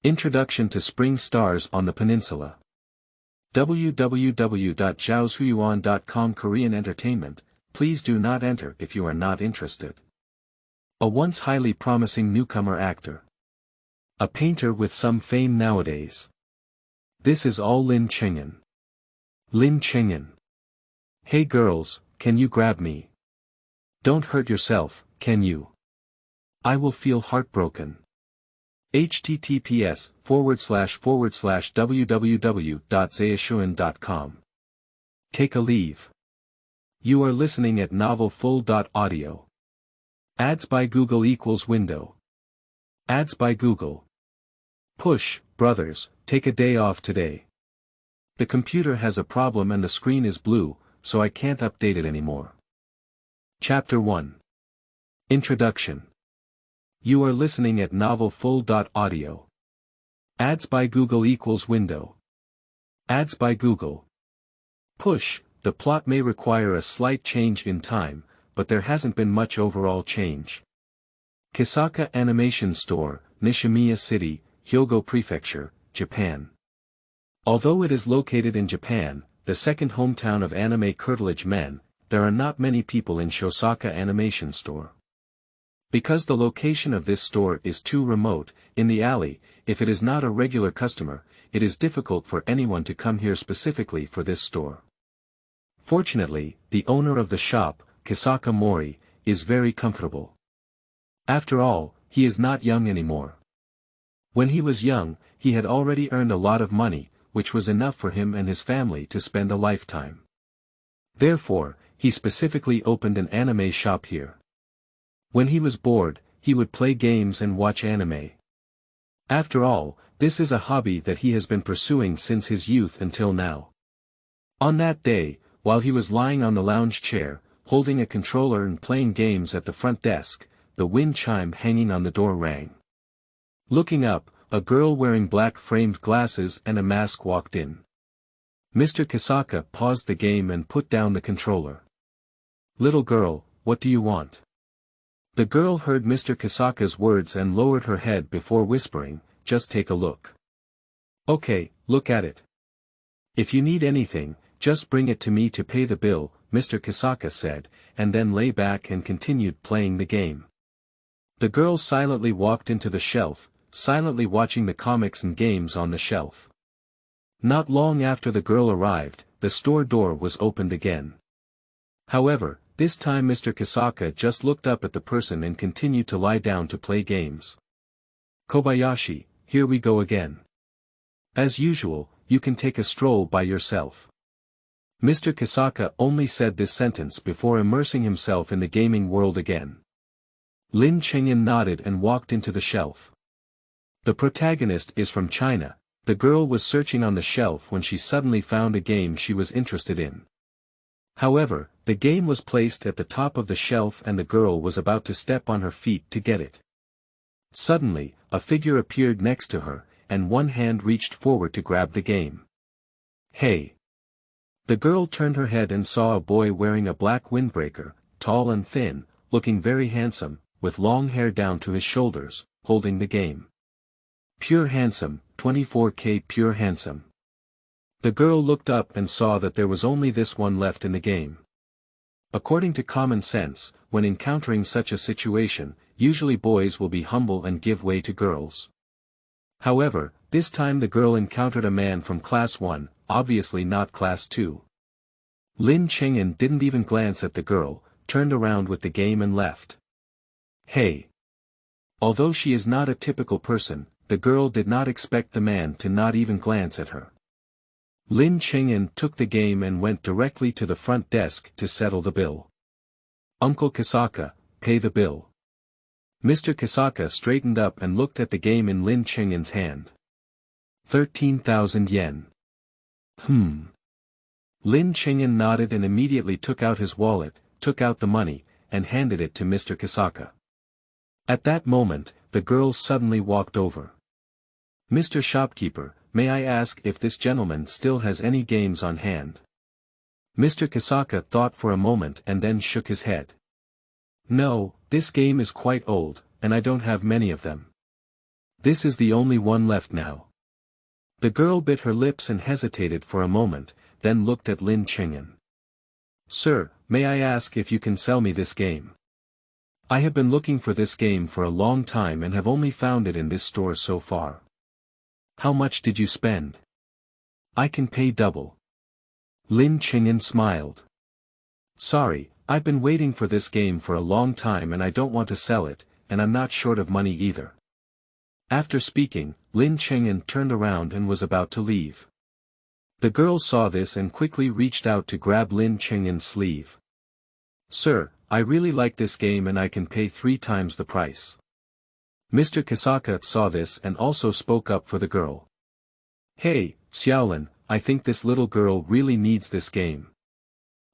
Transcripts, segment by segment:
Introduction to Spring Stars on the Peninsula. www.zhaoshuyuan.com Korean Entertainment, please do not enter if you are not interested. A once highly promising newcomer actor. A painter with some fame nowadays. This is all Lin Chengyan. Lin Chengyan. Hey girls, can you grab me? Don't hurt yourself, can you? I will feel heartbroken. https://www.zhaoshuyuan.com. Take a leave. You are listening at Novel Full. Audio. Ads by Google equals window. Ads by Google. Push, brothers, take a day off today. The computer has a problem and the screen is blue, so I can't update it anymore. Chapter 1. Introduction. You are listening at Novel Full. Audio. Ads by Google equals window. Ads by Google. Push, the plot may require a slight change in time, but there hasn't been much overall change. Kisaka Animation Store, Nishimiya City, Hyogo Prefecture, Japan. Although it is located in Japan, the second hometown of anime curtilage men, there are not many people in Shosaka Animation Store. Because the location of this store is too remote, in the alley, if it is not a regular customer, it is difficult for anyone to come here specifically for this store. Fortunately, the owner of the shop, Kisaka Mori, is very comfortable. After all, he is not young anymore. When he was young, he had already earned a lot of money, which was enough for him and his family to spend a lifetime. Therefore, he specifically opened an anime shop here. When he was bored, he would play games and watch anime. After all, this is a hobby that he has been pursuing since his youth until now. On that day, while he was lying on the lounge chair, holding a controller and playing games at the front desk, the wind chime hanging on the door rang. Looking up, a girl wearing black framed glasses and a mask walked in. Mr. Kisaka paused the game and put down the controller. "Little girl, what do you want?" The girl heard Mr. Kisaka's words and lowered her head before whispering, "Just take a look." "Okay, look at it. If you need anything, just bring it to me to pay the bill," Mr. Kisaka said, and then lay back and continued playing the game. The girl silently walked into the shelf, silently watching the comics and games on the shelf. Not long after the girl arrived, the store door was opened again. However, this time Mr. Kisaka just looked up at the person and continued to lie down to play games. "Kobayashi, here we go again. As usual, you can take a stroll by yourself." Mr. Kisaka only said this sentence before immersing himself in the gaming world again. Lin Chengyan nodded and walked into the shelf. The protagonist is from China. The girl was searching on the shelf when she suddenly found a game she was interested in. However, the game was placed at the top of the shelf and the girl was about to step on her feet to get it. Suddenly, a figure appeared next to her, and one hand reached forward to grab the game. "Hey!" The girl turned her head and saw a boy wearing a black windbreaker, tall and thin, looking very handsome, with long hair down to his shoulders, holding the game. Pure handsome, 24K pure handsome. The girl looked up and saw that there was only this one left in the game. According to common sense, when encountering such a situation, usually boys will be humble and give way to girls. However, this time the girl encountered a man from Class 1, obviously not Class 2. Lin Chengyan didn't even glance at the girl, turned around with the game and left. "Hey!" Although she is not a typical person, the girl did not expect the man to not even glance at her. Lin Chengyan took the game and went directly to the front desk to settle the bill. "Uncle Kisaka, pay the bill." Mr. Kisaka straightened up and looked at the game in Lin Chengyan's hand. 13,000 yen. Lin Chengyan nodded and immediately took out his wallet, took out the money, and handed it to Mr. Kisaka. At that moment, the girl suddenly walked over. "Mr. Shopkeeper, may I ask if this gentleman still has any games on hand?" Mr. Kisaka thought for a moment and then shook his head. "No, this game is quite old, and I don't have many of them." This is the only one left now. The girl bit her lips and hesitated for a moment, then looked at Lin Qingyan. Sir, may I ask if you can sell me this game? I have been looking for this game for a long time and have only found it in this store so far. How much did you spend? I can pay double. Lin Qingyan smiled. Sorry, I've been waiting for this game for a long time and I don't want to sell it, and I'm not short of money either. After speaking, Lin Qingyan turned around and was about to leave. The girl saw this and quickly reached out to grab Lin Qingyan's sleeve. Sir, I really like this game and I can pay 3 times the price. Mr. Kisaka saw this and also spoke up for the girl. Hey, Xiaolin, I think this little girl really needs this game.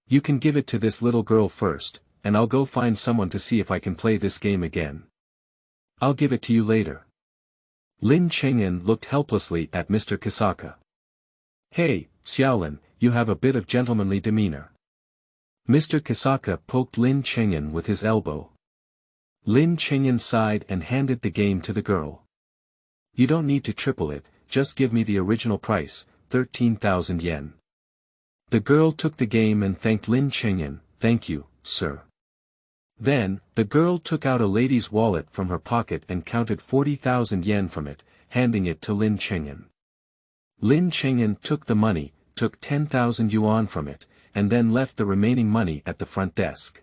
You can give it to this little girl first, and I'll go find someone to see if I can play this game again. I'll give it to you later. Lin Qingyan looked helplessly at Mr. Kisaka. Hey, Xiaolin, you have a bit of gentlemanly demeanor. Mr. Kisaka poked Lin Qingyan with his elbow. Lin Qingyan sighed and handed the game to the girl. You don't need to triple it, just give me the original price, 13,000 yen. The girl took the game and thanked Lin Qingyan. Thank you, sir. Then, the girl took out a lady's wallet from her pocket and counted 40,000 yen from it, handing it to Lin Qingyan. Lin Qingyan took the money, took 10,000 yuan from it, and then left the remaining money at the front desk.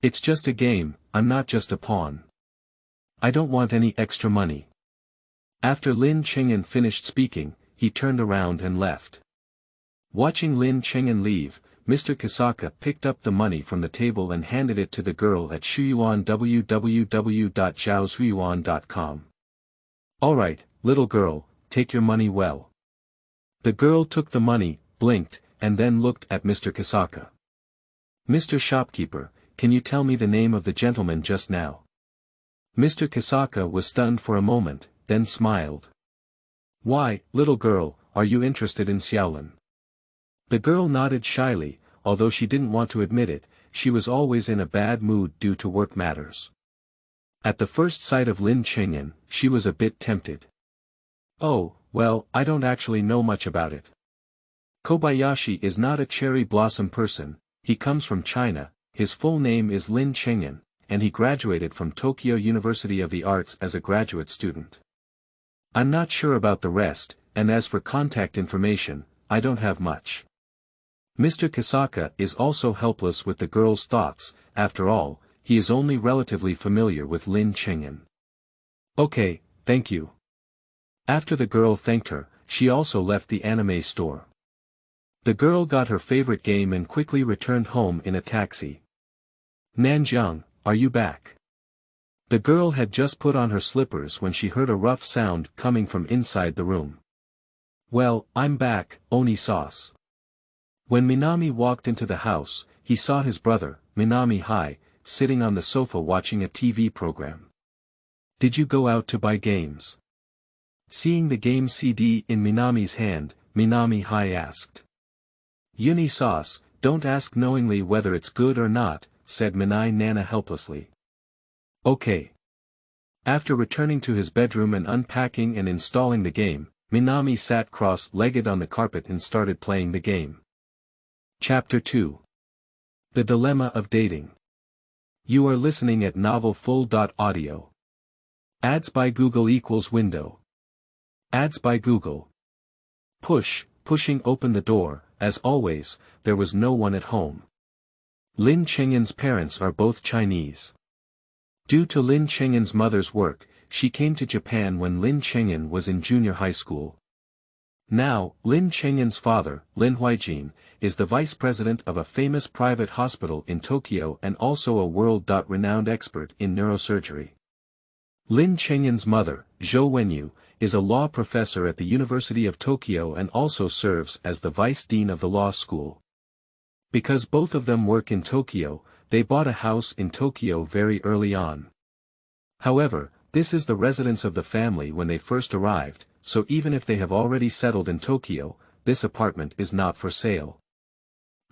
It's just a game, I'm not just a pawn. I don't want any extra money. After Lin Qingyan finished speaking, he turned around and left. Watching Lin Qingyan leave, Mr. Kisaka picked up the money from the table and handed it to the girl at Shuyuan www.zhaoshuyuan.com. Alright, little girl, take your money well. The girl took the money, blinked, and then looked at Mr. Kisaka. Mr. Shopkeeper, can you tell me the name of the gentleman just now? Mr. Kisaka was stunned for a moment, then smiled. Why, little girl, are you interested in Xiaolin? The girl nodded shyly, although she didn't want to admit it, she was always in a bad mood due to work matters. At the first sight of Lin Qingyan, she was a bit tempted. Oh, well, I don't actually know much about it. Kobayashi is not a cherry blossom person, he comes from China, his full name is Lin Qingyan, and he graduated from Tokyo University of the Arts as a graduate student. I'm not sure about the rest, and as for contact information, I don't have much. Mr. Kisaka is also helpless with the girl's thoughts, after all, he is only relatively familiar with Lin Qingyan. Okay, thank you. After the girl thanked her, she also left the anime store. The girl got her favorite game and quickly returned home in a taxi. Nanjung, are you back? The girl had just put on her slippers when she heard a rough sound coming from inside the room. Well, I'm back, Oni sauce. When Minami walked into the house, he saw his brother, Minami Hai, sitting on the sofa watching a TV program. Did you go out to buy games? Seeing the game CD in Minami's hand, Minami Hai asked. Uni sauce, don't ask knowingly whether it's good or not, said Minai Nana helplessly. Okay. After returning to his bedroom and unpacking and installing the game, Minami sat cross-legged on the carpet and started playing the game. Chapter 2. The Dilemma of Dating. You are listening at novelfull.audio. Ads by Google equals window. Ads by Google. Pushing open the door, as always, there was no one at home. Lin Qingyan's parents are both Chinese. Due to Lin Qingyan's mother's work, she came to Japan when Lin Qingyan was in junior high school. Now, Lin Qingyan's father, Lin Huijin, is the vice president of a famous private hospital in Tokyo and also a world-renowned expert in neurosurgery. Lin Qingyan's mother, Zhou Wenyu, is a law professor at the University of Tokyo and also serves as the vice dean of the law school. Because both of them work in Tokyo, they bought a house in Tokyo very early on. However, this is the residence of the family when they first arrived, so even if they have already settled in Tokyo, this apartment is not for sale.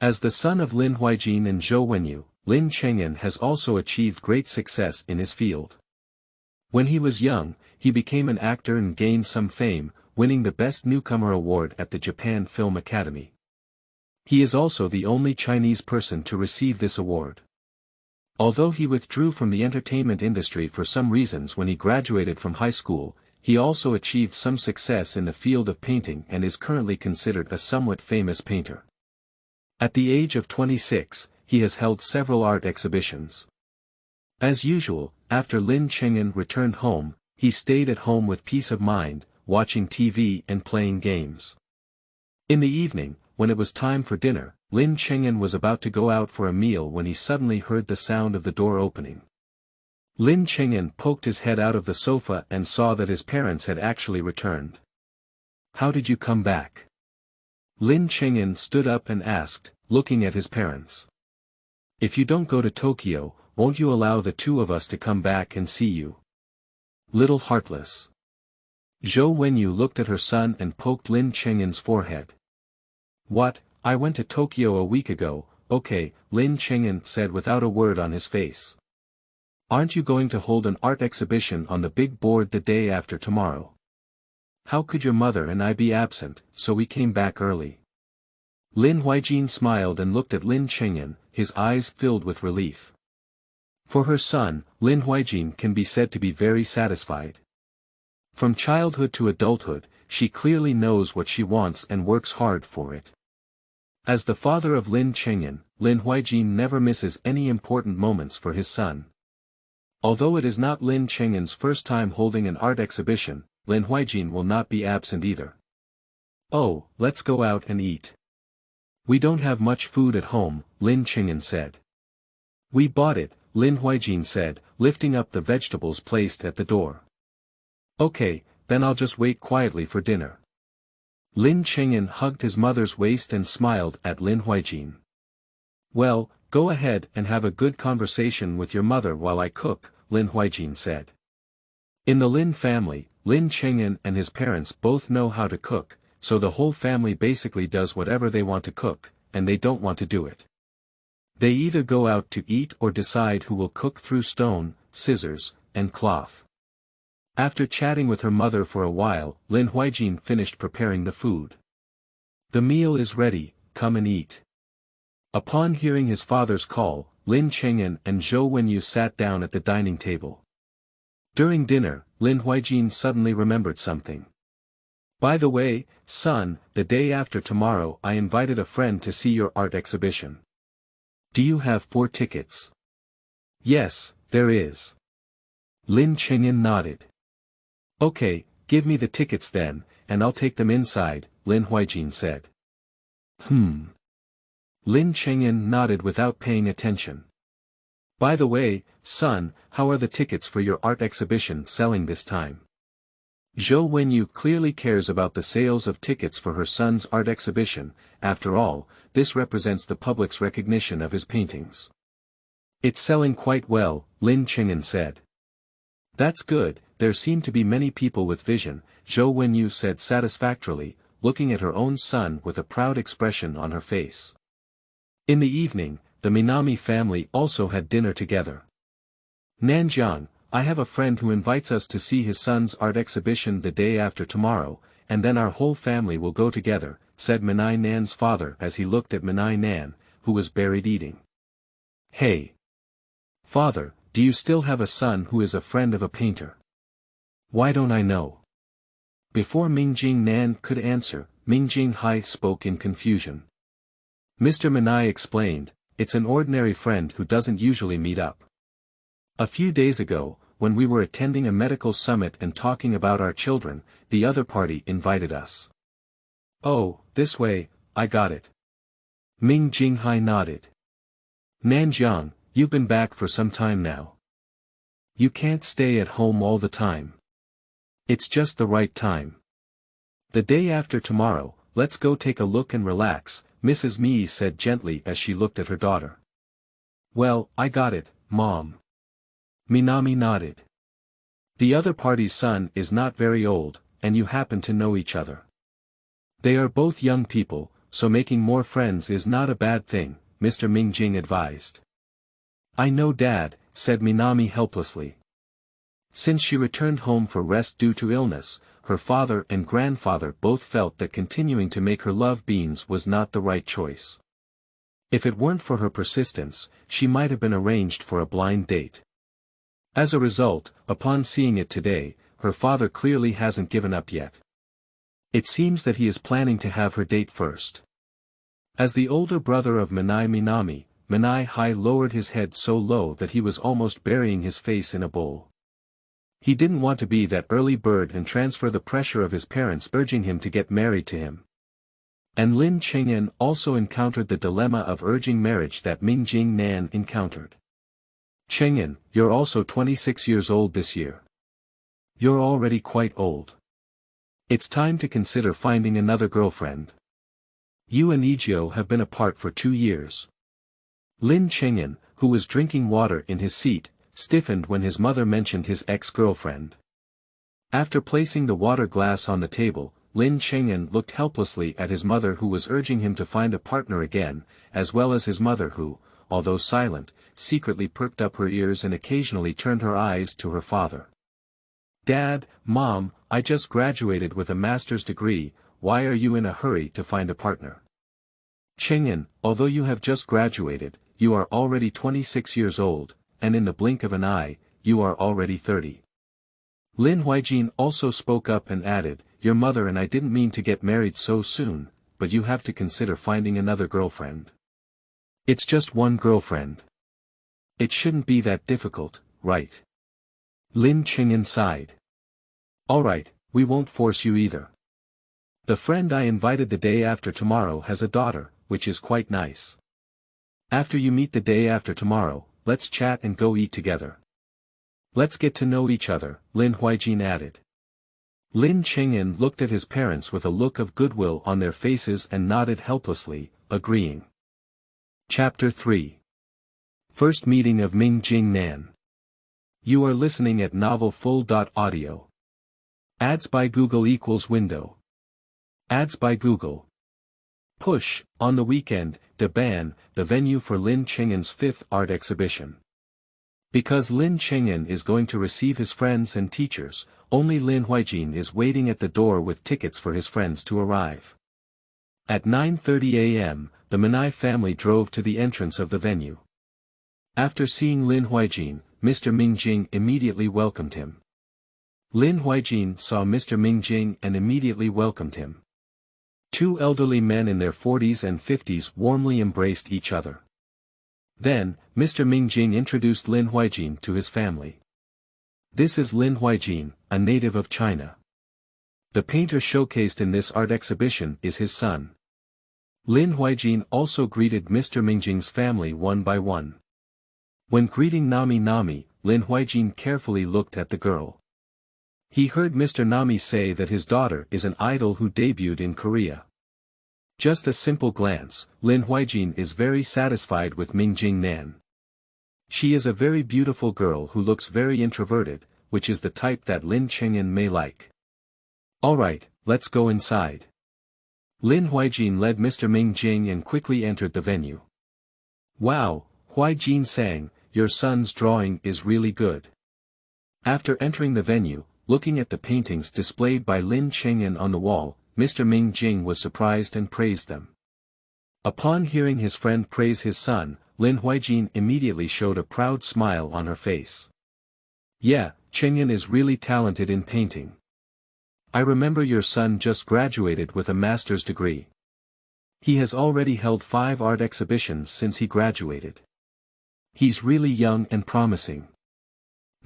As the son of Lin Huijin and Zhou Wenyu, Lin Qingyan has also achieved great success in his field. When he was young, he became an actor and gained some fame, winning the Best Newcomer award at the Japan Film Academy. He is also the only Chinese person to receive this award. Although he withdrew from the entertainment industry for some reasons when he graduated from high school, he also achieved some success in the field of painting and is currently considered a somewhat famous painter. At the age of 26, he has held several art exhibitions. As usual, after Lin Cheng'en returned home, he stayed at home with peace of mind, watching TV and playing games. In the evening, when it was time for dinner, Lin Cheng'en was about to go out for a meal when he suddenly heard the sound of the door opening. Lin Cheng'en poked his head out of the sofa and saw that his parents had actually returned. "How did you come back?" Lin Cheng'en stood up and asked, looking at his parents. "If you don't go to Tokyo, won't you allow the two of us to come back and see you? Little heartless." Zhou Wenyu looked at her son and poked Lin Cheng'en's forehead. "What, I went to Tokyo a week ago, okay," Lin Cheng'en said without a word on his face. "Aren't you going to hold an art exhibition on the big board the day after tomorrow?" "How could your mother and I be absent, so we came back early." Lin Huijin smiled and looked at Lin Cheng'en, his eyes filled with relief. For her son, Lin Huijin can be said to be very satisfied. From childhood to adulthood, she clearly knows what she wants and works hard for it. As the father of Lin Cheng'en, Lin Huijin never misses any important moments for his son. Although it is not Lin Cheng'en's first time holding an art exhibition, Lin Huijin will not be absent either. "Oh, let's go out and eat. We don't have much food at home," Lin Cheng'en said. "We bought it," Lin Huijin said, lifting up the vegetables placed at the door. "Okay, then I'll just wait quietly for dinner." Lin Cheng'en hugged his mother's waist and smiled at Lin Huijin. "Well, go ahead and have a good conversation with your mother while I cook," Lin Huijin said. In the Lin family, Lin Cheng'en and his parents both know how to cook, so the whole family basically does whatever they want to cook, and they don't want to do it. They either go out to eat or decide who will cook through stone, scissors, and cloth. After chatting with her mother for a while, Lin Huijin finished preparing the food. "The meal is ready, come and eat." Upon hearing his father's call, Lin Cheng'en and Zhou Wenyu sat down at the dining table. During dinner, Lin Huijin suddenly remembered something. "By the way, son, the day after tomorrow I invited a friend to see your art exhibition. Do you have 4 tickets?" "Yes, there is." Lin Cheng'en nodded. "Okay, give me the tickets then, and I'll take them inside," Lin Huijin said. Lin Cheng'en nodded without paying attention. "By the way, son, how are the tickets for your art exhibition selling this time?" Zhou Wenyu clearly cares about the sales of tickets for her son's art exhibition. After all, this represents the public's recognition of his paintings. "It's selling quite well," Lin Cheng'en said. "That's good, there seem to be many people with vision," Zhou Wenyu said satisfactorily, looking at her own son with a proud expression on her face. In the evening, the Minami family also had dinner together. "Nanjiang, I have a friend who invites us to see his son's art exhibition the day after tomorrow, and then our whole family will go together," said Minai Nan's father as he looked at Minai Nan, who was buried eating. "Hey! Father, do you still have a son who is a friend of a painter? Why don't I know?" Before Mingjing Nan could answer, Mingjing Hai spoke in confusion. Mr. Minai explained, "It's an ordinary friend who doesn't usually meet up. A few days ago, when we were attending a medical summit and talking about our children, the other party invited us." "Oh, this way, I got it." Ming Jinghai nodded. "Nanjiang, you've been back for some time now. You can't stay at home all the time. It's just the right time. The day after tomorrow, let's go take a look and relax," Mrs. Mi said gently as she looked at her daughter. "Well, I got it, Mom." Minami nodded. "The other party's son is not very old, and you happen to know each other. They are both young people, so making more friends is not a bad thing," Mr. Mingjing advised. "I know Dad," said Minami helplessly. Since she returned home for rest due to illness, her father and grandfather both felt that continuing to make her love beans was not the right choice. If it weren't for her persistence, she might have been arranged for a blind date. As a result, upon seeing it today, her father clearly hasn't given up yet. It seems that he is planning to have her date first. As the older brother of Minai Minami, Minai Hai lowered his head so low that he was almost burying his face in a bowl. He didn't want to be that early bird and transfer the pressure of his parents urging him to get married to him. And Lin Chengyan also encountered the dilemma of urging marriage that Ming Jing Nan encountered. Chengyan, you're also 26 years old this year. You're already quite old. It's time to consider finding another girlfriend. You and Ijio have been apart for 2 years. Lin Chengyan, who was drinking water in his seat, stiffened when his mother mentioned his ex-girlfriend. After placing the water glass on the table, Lin Chengyan looked helplessly at his mother who was urging him to find a partner again, as well as his mother who, although silent, secretly perked up her ears and occasionally turned her eyes to her father. Dad, Mom, I just graduated with a master's degree, why are you in a hurry to find a partner? Chengyan, although you have just graduated, you are already 26 years old, and in the blink of an eye, you are already 30. Lin Huijin also spoke up and added, your mother and I didn't mean to get married so soon, but you have to consider finding another girlfriend. It's just one girlfriend. It shouldn't be that difficult, right? Lin Chengyan sighed. Alright, we won't force you either. The friend I invited the day after tomorrow has a daughter, which is quite nice. After you meet the day after tomorrow, let's chat and go eat together. Let's get to know each other, Lin Huijin added. Lin Chengyan looked at his parents with a look of goodwill on their faces and nodded helplessly, agreeing. Chapter 3. First Meeting of Ming Jing Nan. You are listening at novelfull.audio. Ads by Google equals window. Ads by Google. Push, on the weekend, Daban, the venue for Lin Chengyan's 5th art exhibition. Because Lin Chengyan is going to receive his friends and teachers, only Lin Huijin is waiting at the door with tickets for his friends to arrive. At 9:30 a.m., the Minai family drove to the entrance of the venue. After seeing Lin Huijin, Mr. Ming Jing immediately welcomed him. Lin Huijin saw Mr. Ming Jing and immediately welcomed him. Two elderly men in their 40s and 50s warmly embraced each other. Then, Mr. Ming Jing introduced Lin Huijin to his family. This is Lin Huijin, a native of China. The painter showcased in this art exhibition is his son. Lin Huijin also greeted Mr. Ming Jing's family one by one. When greeting Nami Nami, Lin Huijin carefully looked at the girl. He heard Mr. Nami say that his daughter is an idol who debuted in Korea. Just a simple glance, Lin Huijin is very satisfied with Ming Jing Nan. She is a very beautiful girl who looks very introverted, which is the type that Lin Chengyan may like. Alright, let's go inside. Lin Huijin led Mr. Ming Jing and quickly entered the venue. Wow, Huijin sang, your son's drawing is really good. After entering the venue, looking at the paintings displayed by Lin Chengyan on the wall, Mr. Ming Jing was surprised and praised them. Upon hearing his friend praise his son, Lin Huijin immediately showed a proud smile on her face. Yeah, Chengyan is really talented in painting. I remember your son just graduated with a master's degree. He has already held 5 art exhibitions since he graduated. He's really young and promising.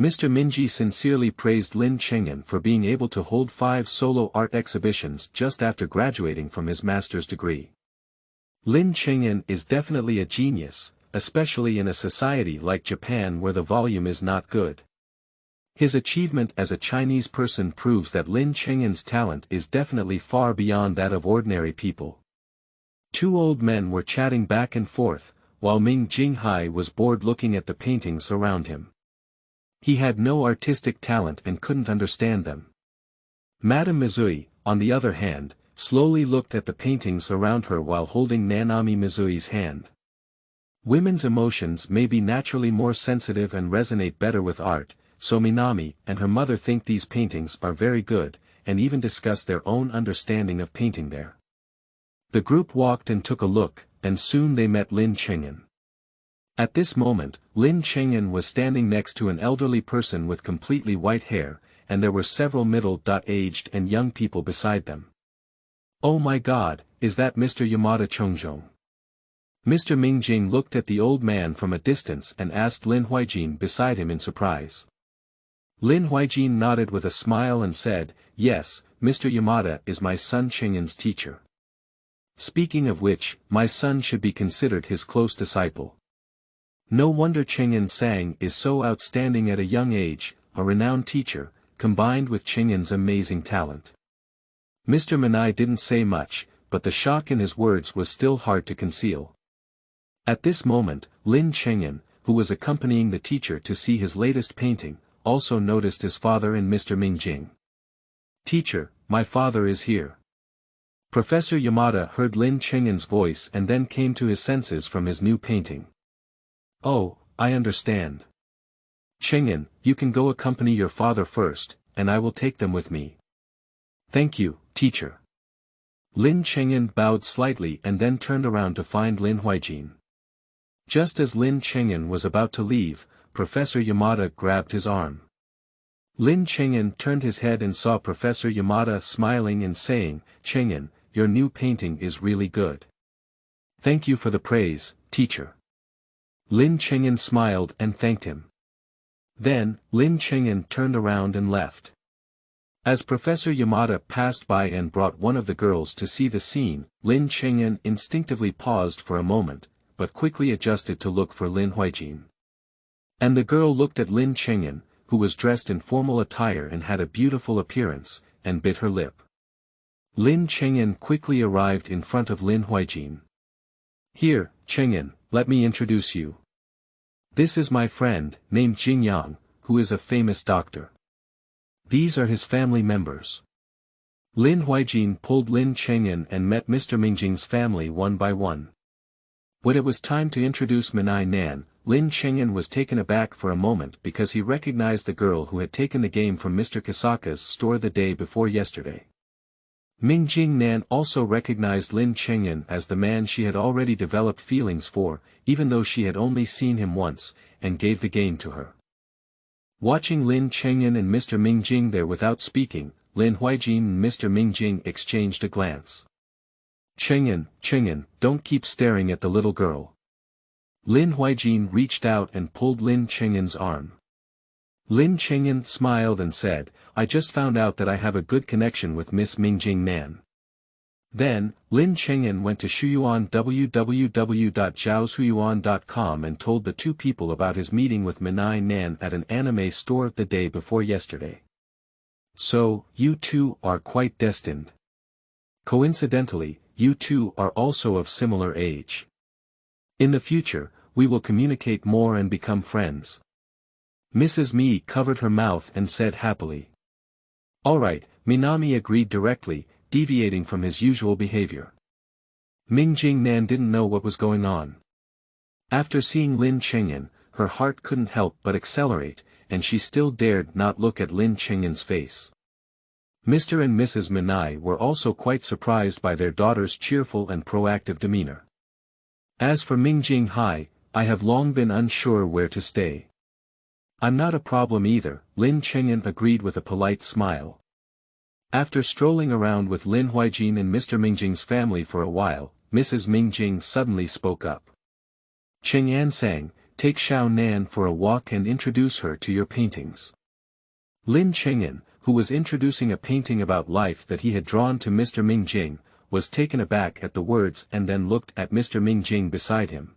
Mr. Minji sincerely praised Lin Chengyan for being able to hold 5 solo art exhibitions just after graduating from his master's degree. Lin Chengyan is definitely a genius, especially in a society like Japan where the volume is not good. His achievement as a Chinese person proves that Lin Chengyan's talent is definitely far beyond that of ordinary people. 2 old men were chatting back and forth, while Ming Jinghai was bored looking at the paintings around him. He had no artistic talent and couldn't understand them. Madame Mizui, on the other hand, slowly looked at the paintings around her while holding Nanami Mizui's hand. Women's emotions may be naturally more sensitive and resonate better with art, so Minami and her mother think these paintings are very good, and even discuss their own understanding of painting there. The group walked and took a look, and soon they met Lin Cheng'an. At this moment, Lin Cheng'an was standing next to an elderly person with completely white hair, and there were several middle-aged and young people beside them. "Oh my God, is that Mr. Yamada Chongzhong?" Mr. Ming Jing looked at the old man from a distance and asked Lin Huijin beside him in surprise. Lin Huijin nodded with a smile and said, "Yes, Mr. Yamada is my son Cheng'an's teacher. Speaking of which, my son should be considered his close disciple. No wonder Cheng'an Sang is so outstanding at a young age, a renowned teacher, combined with Cheng'an's amazing talent." Mr. Minai didn't say much, but the shock in his words was still hard to conceal. At this moment, Lin Cheng'an, who was accompanying the teacher to see his latest painting, also noticed his father and Mr. Ming Jing. "Teacher, my father is here." Professor Yamada heard Lin Cheng'an's voice and then came to his senses from his new painting. "Oh, I understand. Cheng'an, you can go accompany your father first, and I will take them with me." "Thank you, teacher." Lin Cheng'an bowed slightly and then turned around to find Lin Huijin. Just as Lin Cheng'an was about to leave, Professor Yamada grabbed his arm. Lin Cheng'an turned his head and saw Professor Yamada smiling and saying, "Cheng'an, your new painting is really good. Thank you for the praise, teacher." Lin Cheng'an smiled and thanked him. Then, Lin Cheng'an turned around and left. As Professor Yamada passed by and brought one of the girls to see the scene, Lin Cheng'an instinctively paused for a moment, but quickly adjusted to look for Lin Huijin. And the girl looked at Lin Cheng'an, who was dressed in formal attire and had a beautiful appearance, and bit her lip. Lin Cheng'an quickly arrived in front of Lin Huijin. "Here, Cheng'an, let me introduce you. This is my friend, named Jing Yang, who is a famous doctor. These are his family members." Lin Huijin pulled Lin Cheng'an and met Mr. Mingjing's family one by one. When it was time to introduce Minai Nan, Lin Cheng'an was taken aback for a moment because he recognized the girl who had taken the game from Mr. Kasaka's store the day before yesterday. Ming Jing Nan also recognized Lin Cheng'an as the man she had already developed feelings for, even though she had only seen him once, and gave the game to her. Watching Lin Cheng'an and Mr. Ming Jing there without speaking, Lin Huijin and Mr. Ming Jing exchanged a glance. Cheng'an, don't keep staring at the little girl." Lin Huijin reached out and pulled Lin Cheng'an's arm. Lin Cheng'an smiled and said, "I just found out that I have a good connection with Miss Mingjing Nan." Then, Lin Cheng'an went to Shuyuan www.zhaoshuyuan.com and told the two people about his meeting with Minai Nan at an anime store the day before yesterday. "So, you two are quite destined. Coincidentally, you two are also of similar age. In the future, we will communicate more and become friends." Mrs. Mi covered her mouth and said happily. "All right," Minami agreed directly, deviating from his usual behavior. Ming Jing Nan didn't know what was going on. After seeing Lin Cheng'an, her heart couldn't help but accelerate, and she still dared not look at Lin Cheng'an's face. Mr. and Mrs. Minai were also quite surprised by their daughter's cheerful and proactive demeanor. "As for Ming Jing Hai, I have long been unsure where to stay." "I'm not a problem either," Lin Cheng'an agreed with a polite smile. After strolling around with Lin Huijin and Mr. Mingjing's family for a while, Mrs. Mingjing suddenly spoke up. "Cheng'an Sang, take Xiao Nan for a walk and introduce her to your paintings." Lin Cheng'an, who was introducing a painting about life that he had drawn to Mr. Ming Jing, was taken aback at the words and then looked at Mr. Ming Jing beside him.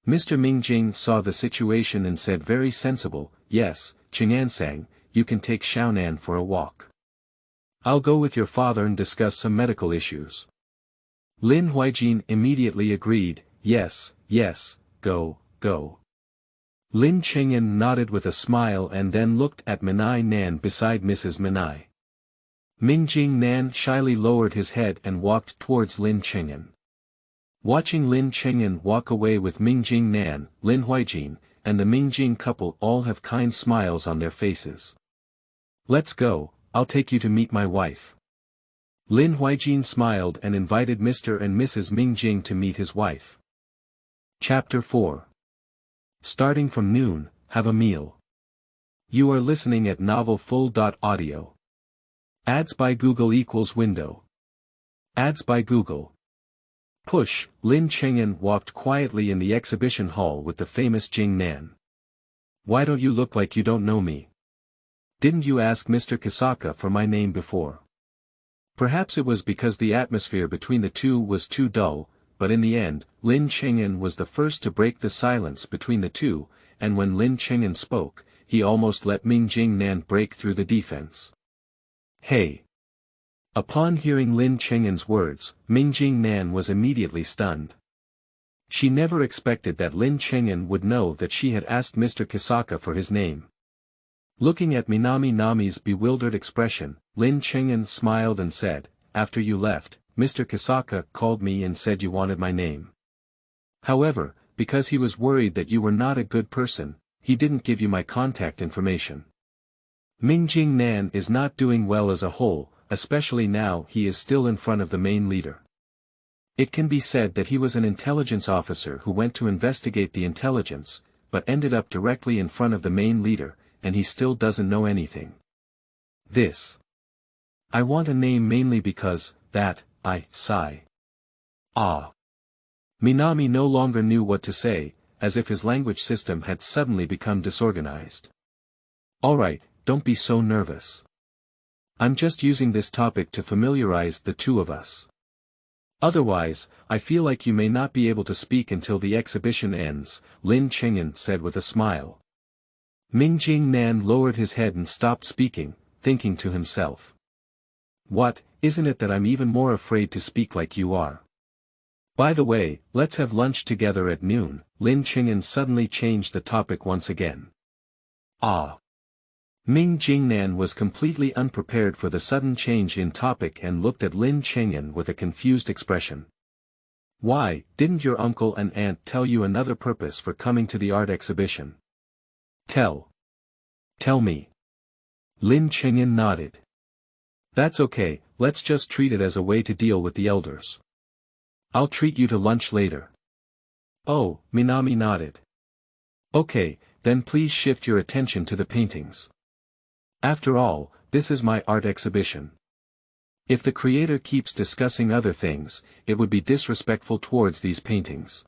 Mr. Ming Jing saw the situation and said very sensible, "Yes, Cheng'an Sang, you can take Xiaonan for a walk. I'll go with your father and discuss some medical issues." Lin Huijin immediately agreed, yes, go. Lin Cheng'an nodded with a smile and then looked at Minai Nan beside Mrs. Minai. Ming Jing Nan shyly lowered his head and walked towards Lin Cheng'an. Watching Lin Cheng'an walk away with Ming Jing Nan, Lin Huijin, and the Ming Jing couple all have kind smiles on their faces. Let's go, I'll take you to meet my wife. Lin Huijin smiled and invited Mr. and Mrs. Ming Jing to meet his wife. Chapter 4. Starting from noon, have a meal. You are listening at novelfull.audio. Ads by Google equals window. Ads by Google. Push. Lin Cheng'an walked quietly in the exhibition hall with the famous Jing Nan. Why don't you look like you don't know me? Didn't you ask Mr. Kisaka for my name before? Perhaps it was because the atmosphere between the two was too dull, but in the end, Lin Cheng'an was the first to break the silence between the two, and when Lin Cheng'an spoke, he almost let Ming Jing Nan break through the defense. Hey! Upon hearing Lin Cheng'an's words, Ming Jing Nan was immediately stunned. She never expected that Lin Cheng'an would know that she had asked Mr. Kisaka for his name. Looking at Minami Nami's bewildered expression, Lin Cheng'an smiled and said, "After you left, Mr. Kisaka called me and said you wanted my name. However, because he was worried that you were not a good person, he didn't give you my contact information." Ming Jing Nan is not doing well as a whole, especially now he is still in front of the main leader. It can be said that he was an intelligence officer who went to investigate the intelligence, but ended up directly in front of the main leader, and he still doesn't know anything. I want a name mainly because, sigh. Ah. Minami no longer knew what to say, as if his language system had suddenly become disorganized. Alright, don't be so nervous. I'm just using this topic to familiarize the two of us. Otherwise, I feel like you may not be able to speak until the exhibition ends, Lin Cheng'an said with a smile. Ming Jing Nan lowered his head and stopped speaking, thinking to himself. What, isn't it that I'm even more afraid to speak like you are? By the way, let's have lunch together at noon. Lin Cheng'an suddenly changed the topic once again. Ah. Ming Jing Nan was completely unprepared for the sudden change in topic and looked at Lin Cheng'an with a confused expression. Why, didn't your uncle and aunt tell you another purpose for coming to the art exhibition? Tell me. Lin Cheng'an nodded. That's okay, let's just treat it as a way to deal with the elders. I'll treat you to lunch later. Oh, Minami nodded. Okay, then please shift your attention to the paintings. After all, this is my art exhibition. If the creator keeps discussing other things, it would be disrespectful towards these paintings.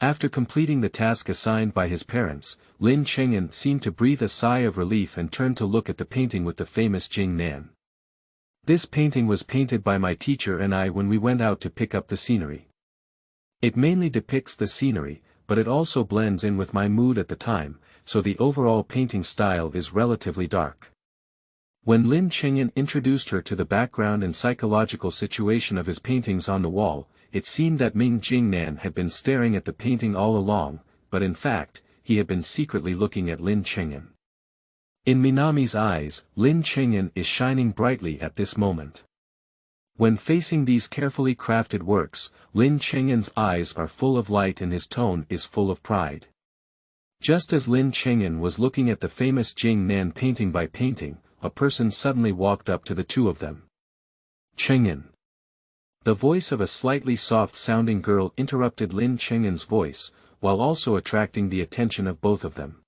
After completing the task assigned by his parents, Lin Cheng'an seemed to breathe a sigh of relief and turned to look at the painting with the famous Jing Nan. This painting was painted by my teacher and I when we went out to pick up the scenery. It mainly depicts the scenery, but it also blends in with my mood at the time, so the overall painting style is relatively dark. When Lin Cheng'an introduced her to the background and psychological situation of his paintings on the wall, it seemed that Ming Jing Nan had been staring at the painting all along, but in fact, he had been secretly looking at Lin Cheng'an. In Minami's eyes, Lin Cheng'an is shining brightly at this moment. When facing these carefully crafted works, Lin Cheng'an's eyes are full of light and his tone is full of pride. Just as Lin Cheng'an was looking at the famous Jing Nan painting by painting, a person suddenly walked up to the two of them. Cheng'an. The voice of a slightly soft-sounding girl interrupted Lin Cheng'an's voice, while also attracting the attention of both of them.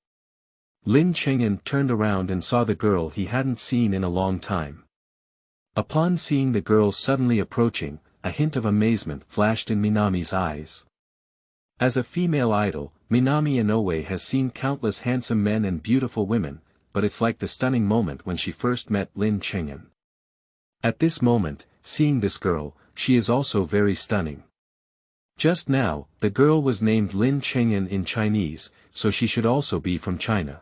Lin Cheng'an turned around and saw the girl he hadn't seen in a long time. Upon seeing the girl suddenly approaching, a hint of amazement flashed in Minami's eyes. As a female idol, Minami Inoue has seen countless handsome men and beautiful women, but it's like the stunning moment when she first met Lin Cheng'an. At this moment, seeing this girl, she is also very stunning. Just now, the girl was named Lin Cheng'an in Chinese, so she should also be from China.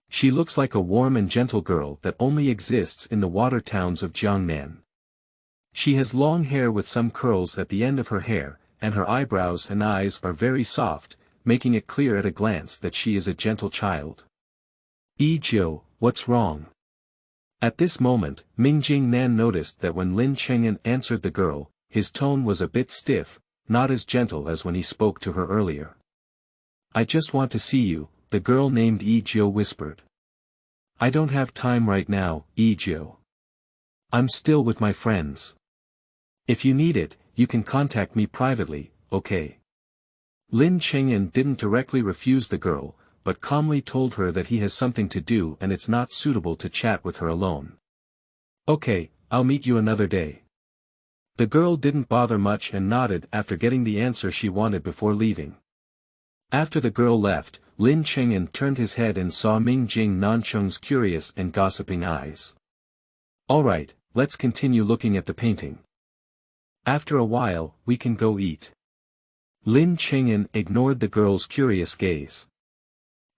She looks like a warm and gentle girl that only exists in the water towns of Jiangnan. She has long hair with some curls at the end of her hair, and her eyebrows and eyes are very soft, making it clear at a glance that she is a gentle child. Jiu, what's wrong? At this moment, Ming Jing Nan noticed that when Lin Cheng'an answered the girl, his tone was a bit stiff, not as gentle as when he spoke to her earlier. I just want to see you, the girl named Yi-Jo whispered. I don't have time right now, Yi-Jo. I'm still with my friends. If you need it, you can contact me privately, okay? Lin Chengyan didn't directly refuse the girl, but calmly told her that he has something to do and it's not suitable to chat with her alone. Okay, I'll meet you another day. The girl didn't bother much and nodded after getting the answer she wanted before leaving. After the girl left, Lin Chengyan turned his head and saw Ming Jing Nancheng's curious and gossiping eyes. Alright, let's continue looking at the painting. After a while, we can go eat. Lin Chengyan ignored the girl's curious gaze.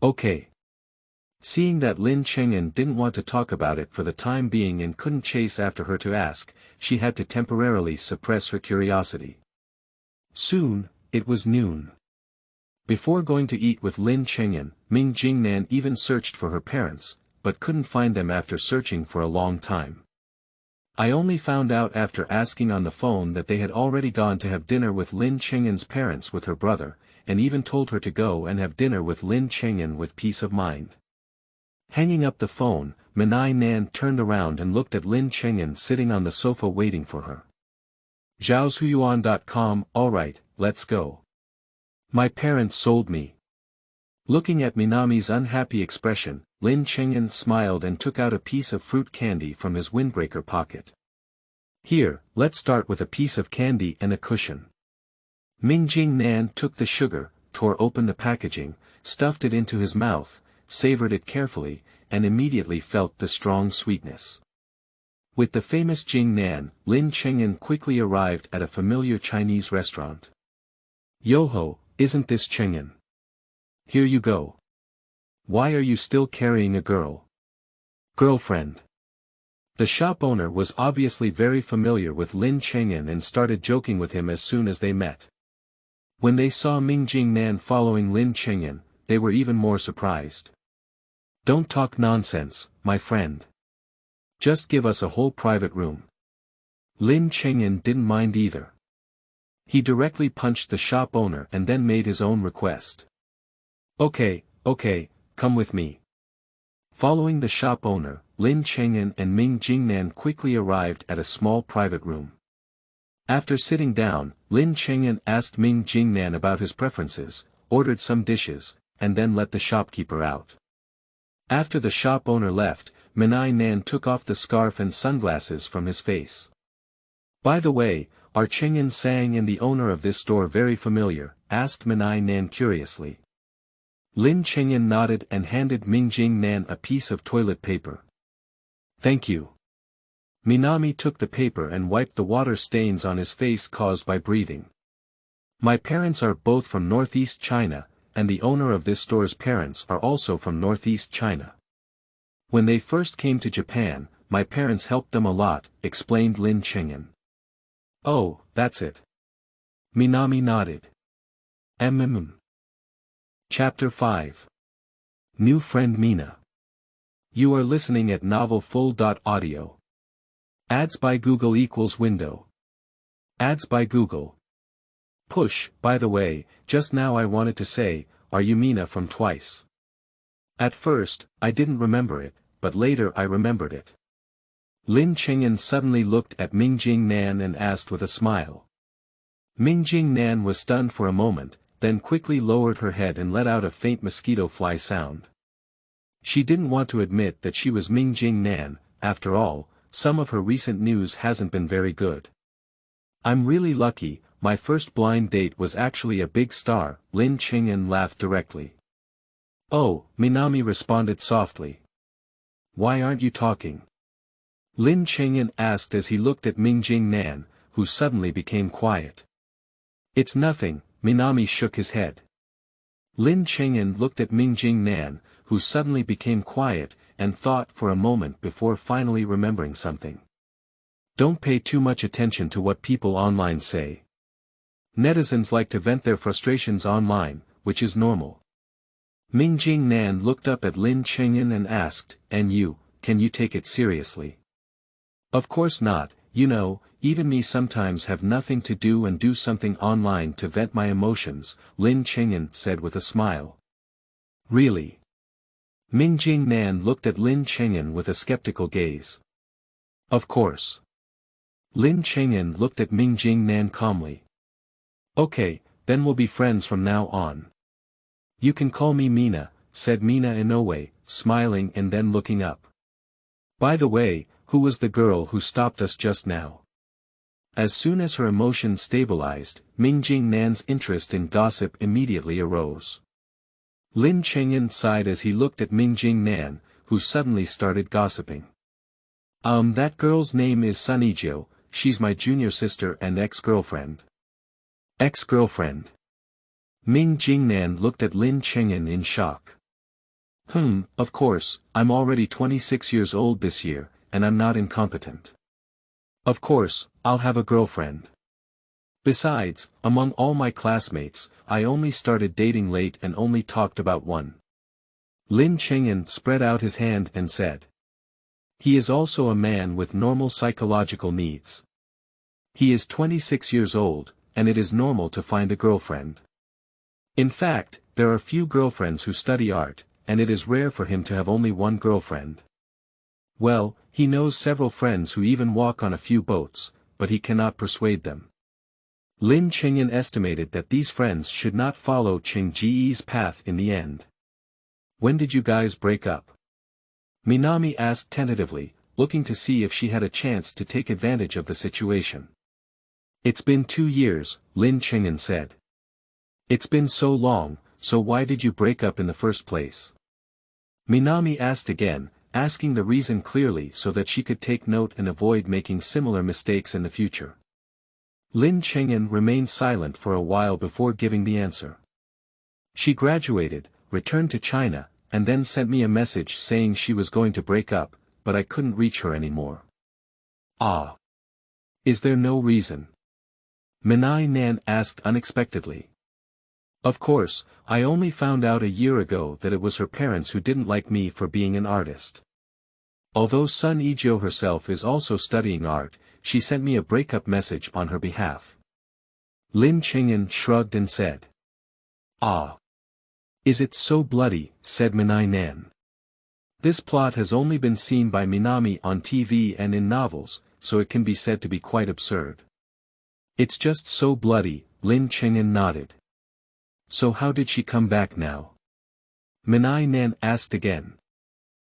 Okay. Seeing that Lin Chengyan didn't want to talk about it for the time being and couldn't chase after her to ask, she had to temporarily suppress her curiosity. Soon, it was noon. Before going to eat with Lin Chengyan, Ming Jingnan even searched for her parents, but couldn't find them after searching for a long time. I only found out after asking on the phone that they had already gone to have dinner with Lin Chengyan's parents with her brother, and even told her to go and have dinner with Lin Chengyan with peace of mind. Hanging up the phone, Mina Nan turned around and looked at Lin Chengyan sitting on the sofa waiting for her. Zhaoshuyuan.com. Alright, let's go. My parents sold me. Looking at Minami's unhappy expression, Lin Chengyan smiled and took out a piece of fruit candy from his windbreaker pocket. Here, let's start with a piece of candy and a cushion. Ming Jingnan took the sugar, tore open the packaging, stuffed it into his mouth, savored it carefully, and immediately felt the strong sweetness. With the famous Jingnan, Lin Chengyan quickly arrived at a familiar Chinese restaurant. Yo-ho, isn't this Chengyan? Here you go. Why are you still carrying a girlfriend? The shop owner was obviously very familiar with Lin Chengyan and started joking with him as soon as they met. When they saw Ming Jingnan following Lin Chengyan, they were even more surprised. Don't talk nonsense, my friend. Just give us a whole private room. Lin Chengyan didn't mind either. He directly punched the shop owner and then made his own request. Okay, come with me. Following the shop owner, Lin Chengyan and Ming Jingnan quickly arrived at a small private room. After sitting down, Lin Chengyan asked Ming Jingnan about his preferences, ordered some dishes, and then let the shopkeeper out. After the shop owner left, Mina Nan took off the scarf and sunglasses from his face. By the way, are Chengyan Sang and the owner of this store very familiar? Asked Mina Nan curiously. Lin Chengyan nodded and handed Ming Jingnan a piece of toilet paper. Thank you. Minami took the paper and wiped the water stains on his face caused by breathing. My parents are both from Northeast China, and the owner of this store's parents are also from Northeast China. When they first came to Japan, my parents helped them a lot, explained Lin Chengyan. Oh, that's it. Minami nodded. Chapter 5. New friend Mina. You are listening at novelfull.audio. Ads by Google equals window. Ads by Google. Push, by the way, just now I wanted to say, are you Mina from Twice? At first, I didn't remember it, but later I remembered it. Lin Chengyan suddenly looked at Ming Jingnan and asked with a smile. Ming Jingnan was stunned for a moment, then quickly lowered her head and let out a faint mosquito fly sound. She didn't want to admit that she was Ming Jingnan. After all, some of her recent news hasn't been very good. I'm really lucky, my first blind date was actually a big star, Lin Chengyan laughed directly. Oh, Minami responded softly. Why aren't you talking? Lin Chengyan asked as he looked at Ming Jingnan, who suddenly became quiet. It's nothing, Minami shook his head. Lin Chengyan looked at Ming Jingnan, who suddenly became quiet, and thought for a moment before finally remembering something. Don't pay too much attention to what people online say. Netizens like to vent their frustrations online, which is normal. Ming Jingnan looked up at Lin Chengyan and asked, and you, can you take it seriously? Of course not, you know, even me sometimes have nothing to do and do something online to vent my emotions, Lin Chengyan said with a smile. Really? Ming Jingnan looked at Lin Chengyan with a skeptical gaze. Of course. Lin Chengyan looked at Ming Jingnan calmly. Okay, then we'll be friends from now on. You can call me Mina, said Mina Inoue, smiling and then looking up. By the way, who was the girl who stopped us just now? As soon as her emotions stabilized, Ming Jingnan's interest in gossip immediately arose. Lin Chengyan sighed as he looked at Ming Jingnan, who suddenly started gossiping. That girl's name is Sunijio, she's my junior sister and ex-girlfriend. Ex-girlfriend. Ming Jingnan looked at Lin Chengyan in shock. Of course, I'm already 26 years old this year, and I'm not incompetent. Of course, I'll have a girlfriend. Besides, among all my classmates, I only started dating late and only talked about one. Lin Chengyan spread out his hand and said. He is also a man with normal psychological needs. He is 26 years old, and it is normal to find a girlfriend. In fact, there are few girlfriends who study art, and it is rare for him to have only one girlfriend. Well, he knows several friends who even walk on a few boats, but he cannot persuade them. Lin Chengyan estimated that these friends should not follow Ching Ji's path in the end. When did you guys break up? Minami asked tentatively, looking to see if she had a chance to take advantage of the situation. It's been 2 years, Lin Chengyan said. It's been so long, so why did you break up in the first place? Minami asked again, asking the reason clearly so that she could take note and avoid making similar mistakes in the future. Lin Chengyan remained silent for a while before giving the answer. She graduated, returned to China, and then sent me a message saying she was going to break up, but I couldn't reach her anymore. Ah. Is there no reason? Minai Nan asked unexpectedly. Of course, I only found out a year ago that it was her parents who didn't like me for being an artist. Although Sun Ijo herself is also studying art, she sent me a breakup message on her behalf. Lin Chengyan shrugged and said. Ah. Is it so bloody, said Minai Nan. This plot has only been seen by Minami on TV and in novels, so it can be said to be quite absurd. It's just so bloody, Lin Chengyan nodded. So how did she come back now? Minai Nan asked again.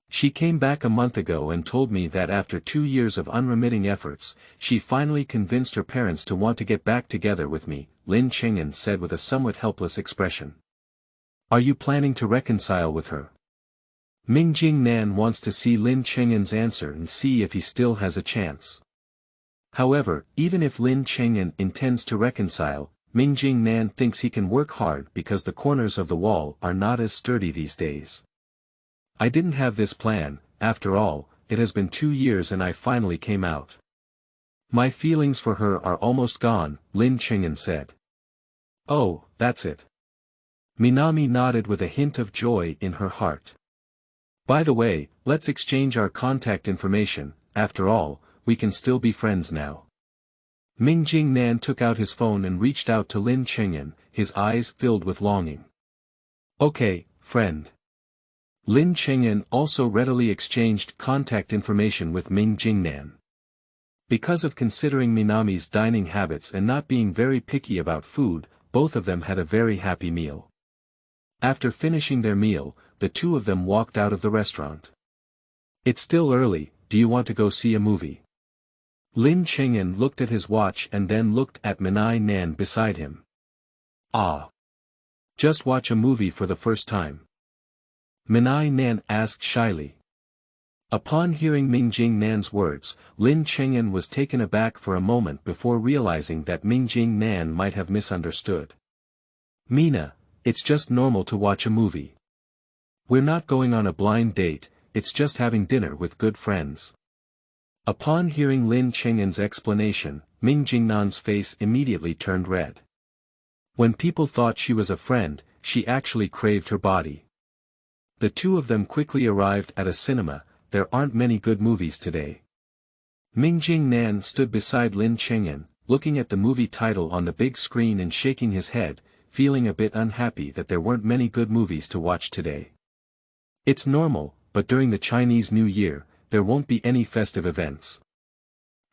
She came back a month ago and told me that after 2 years of unremitting efforts, she finally convinced her parents to want to get back together with me, Lin Chengyan said with a somewhat helpless expression. Are you planning to reconcile with her? Ming Jingnan wants to see Lin Chengyan's answer and see if he still has a chance. However, even if Lin Chengyan intends to reconcile, Ming Jingnan thinks he can work hard because the corners of the wall are not as sturdy these days. I didn't have this plan, after all, it has been 2 years and I finally came out. My feelings for her are almost gone, Lin Chengyan said. Oh, that's it. Minami nodded with a hint of joy in her heart. By the way, let's exchange our contact information, after all, we can still be friends now. Ming Jingnan took out his phone and reached out to Lin Chengyan, his eyes filled with longing. Okay, friend. Lin Chengyan also readily exchanged contact information with Ming Jingnan. Because of considering Minami's dining habits and not being very picky about food, both of them had a very happy meal. After finishing their meal, the two of them walked out of the restaurant. It's still early, do you want to go see a movie? Lin Chengyan looked at his watch and then looked at Minai Nan beside him. Ah. Just watch a movie for the first time. Minai Nan asked shyly. Upon hearing Ming Jingnan's words, Lin Chengyan was taken aback for a moment before realizing that Ming Jingnan might have misunderstood. Mina, it's just normal to watch a movie. We're not going on a blind date, it's just having dinner with good friends. Upon hearing Lin Chengyan's explanation, Ming Jingnan's face immediately turned red. When people thought she was a friend, she actually craved her body. The two of them quickly arrived at a cinema. There aren't many good movies today. Ming Nan stood beside Lin Chengyan, looking at the movie title on the big screen and shaking his head, feeling a bit unhappy that there weren't many good movies to watch today. It's normal, but during the Chinese New Year, there won't be any festive events.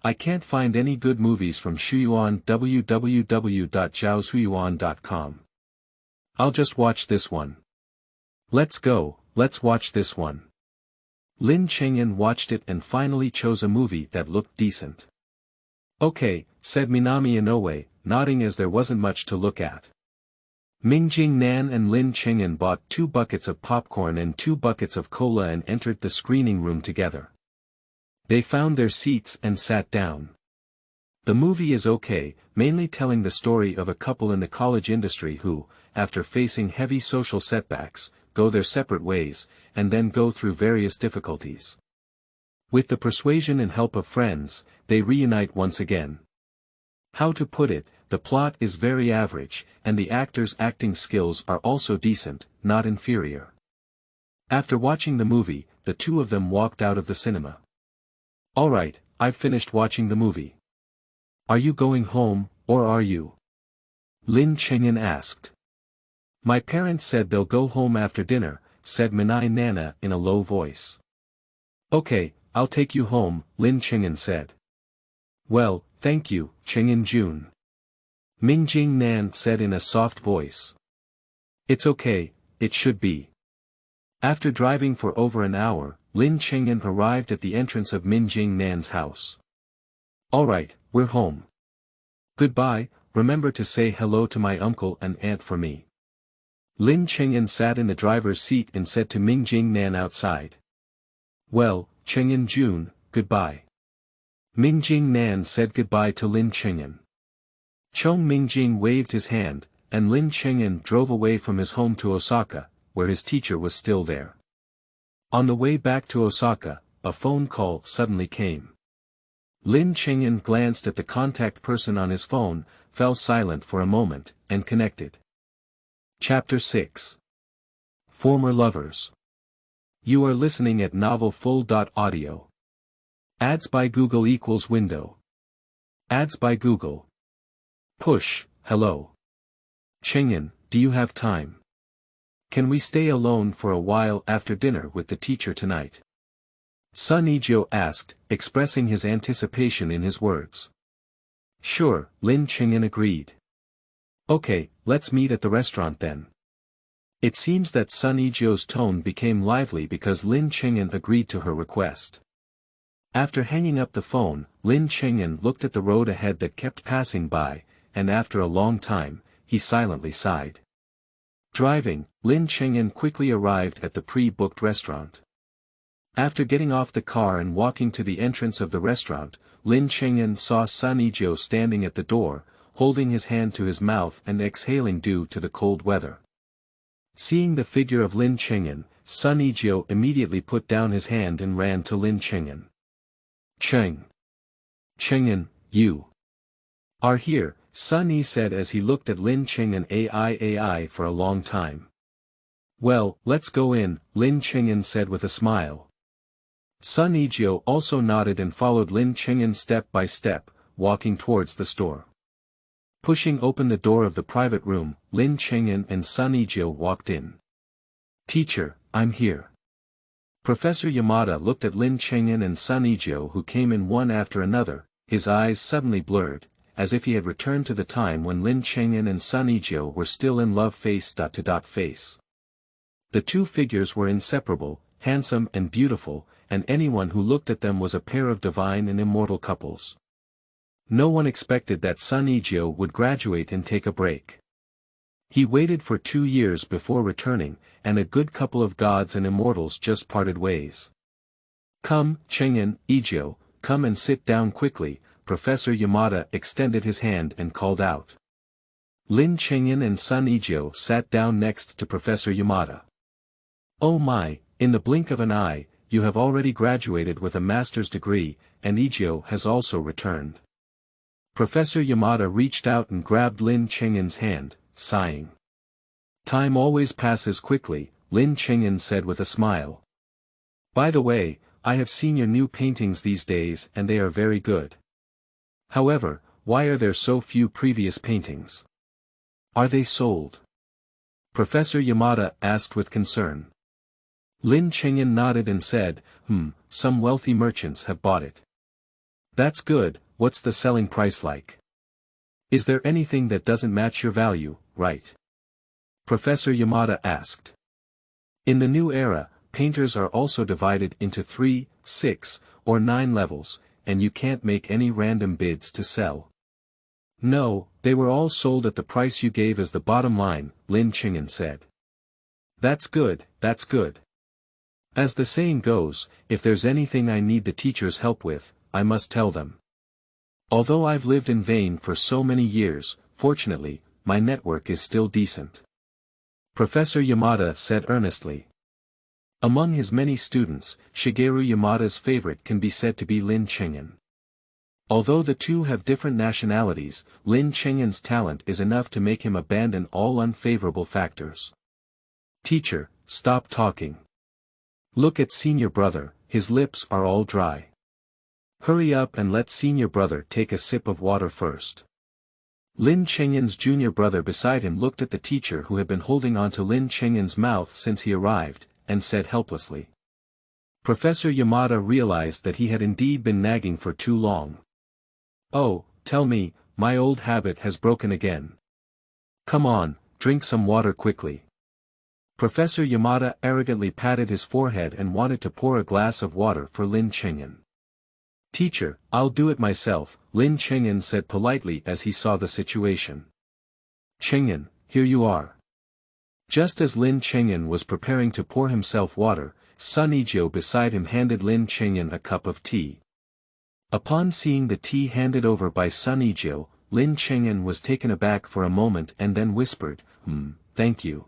I can't find any good movies from Shuyuan www.zhaoshuyuan.com. I'll just watch this one. Let's go, let's watch this one. Lin Chengyan watched it and finally chose a movie that looked decent. Okay, said Minami Inoue, nodding as there wasn't much to look at. Ming Nan and Lin Chengyan bought 2 buckets of popcorn and 2 buckets of cola and entered the screening room together. They found their seats and sat down. The movie is okay, mainly telling the story of a couple in the college industry who, after facing heavy social setbacks, go their separate ways, and then go through various difficulties. With the persuasion and help of friends, they reunite once again. How to put it, the plot is very average, and the actors' acting skills are also decent, not inferior. After watching the movie, the two of them walked out of the cinema. Alright, I've finished watching the movie. Are you going home, or are you? Lin Chengyan asked. My parents said they'll go home after dinner, said Minai Nana in a low voice. Okay, I'll take you home, Lin Chengyan said. Well, thank you, Chengyan Jun. Ming Nan said in a soft voice. It's okay, it should be. After driving for over an hour, Lin Chengyan arrived at the entrance of Ming Nan's house. Alright, we're home. Goodbye, remember to say hello to my uncle and aunt for me. Lin Chengyan sat in the driver's seat and said to Ming Nan outside. Well, Chengyan Jun, goodbye. Ming Nan said goodbye to Lin Chengyan. Chong Ming waved his hand, and Lin Chengyan drove away from his home to Osaka, where his teacher was still there. On the way back to Osaka, a phone call suddenly came. Lin Chengyan glanced at the contact person on his phone, fell silent for a moment, and connected. Chapter 6. Former Lovers. You are listening at novelfull.audio. Ads by Google equals window. Ads by Google. Push, hello. Chengyan, do you have time? Can we stay alone for a while after dinner with the teacher tonight? Sun Ijio asked, expressing his anticipation in his words. Sure, Lin Chengyan agreed. Okay, let's meet at the restaurant then. It seems that Sun Ijio's tone became lively because Lin Chengyan agreed to her request. After hanging up the phone, Lin Chengyan looked at the road ahead that kept passing by, and after a long time, he silently sighed. Driving, Lin Chengyan quickly arrived at the pre-booked restaurant. After getting off the car and walking to the entrance of the restaurant, Lin Chengyan saw Sun Ijio standing at the door, holding his hand to his mouth and exhaling due to the cold weather. Seeing the figure of Lin Chengyan, Sun Ijio immediately put down his hand and ran to Lin Chengyan. Chengyan, you are here, Sun Yi said as he looked at Lin Chengyan AI for a long time. Well, let's go in, Lin Chengyan said with a smile. Sun Ijio also nodded and followed Lin Chengyan step by step, walking towards the store. Pushing open the door of the private room, Lin Chengyan and Sun Ijio walked in. Teacher, I'm here. Professor Yamada looked at Lin Chengyan and Sun Ijio who came in one after another, his eyes suddenly blurred, as if he had returned to the time when Lin Chengyan and Sun Ijio were still in love face. Face. The two figures were inseparable, handsome and beautiful, and anyone who looked at them was a pair of divine and immortal couples. No one expected that Sun Ijio would graduate and take a break. He waited for 2 years before returning, and a good couple of gods and immortals just parted ways. Come, Chengyan, Ijio, come and sit down quickly, Professor Yamada extended his hand and called out. Lin Chengyan and Sun Ijio sat down next to Professor Yamada. Oh my, in the blink of an eye, you have already graduated with a master's degree, and Ijio has also returned. Professor Yamada reached out and grabbed Lin Chengyan's hand, sighing. Time always passes quickly, Lin Chengyan said with a smile. By the way, I have seen your new paintings these days and they are very good. However, why are there so few previous paintings? Are they sold? Professor Yamada asked with concern. Lin Chengyan nodded and said, some wealthy merchants have bought it. That's good, what's the selling price like? Is there anything that doesn't match your value, right? Professor Yamada asked. In the new era, painters are also divided into 3, 6, or 9 levels, and you can't make any random bids to sell. No, they were all sold at the price you gave as the bottom line, Lin Chengyan said. That's good, that's good. As the saying goes, if there's anything I need the teacher's help with, I must tell them. Although I've lived in vain for so many years, fortunately, my network is still decent. Professor Yamada said earnestly. Among his many students, Shigeru Yamada's favorite can be said to be Lin Chengyan. Although the two have different nationalities, Lin Chengyan's talent is enough to make him abandon all unfavorable factors. Teacher, stop talking. Look at senior brother, his lips are all dry. Hurry up and let senior brother take a sip of water first. Lin Chengyan's junior brother beside him looked at the teacher who had been holding on to Lin Chengyan's mouth since he arrived, and said helplessly. Professor Yamada realized that he had indeed been nagging for too long. Oh, tell me, my old habit has broken again. Come on, drink some water quickly. Professor Yamada arrogantly patted his forehead and wanted to pour a glass of water for Lin Chengyan. Teacher, I'll do it myself, Lin Chengyan said politely as he saw the situation. Chengyan, here you are. Just as Lin Chengyan was preparing to pour himself water, Sun Yijou beside him handed Lin Chengyan a cup of tea. Upon seeing the tea handed over by Sun Yijou, Lin Chengyan was taken aback for a moment and then whispered, thank you.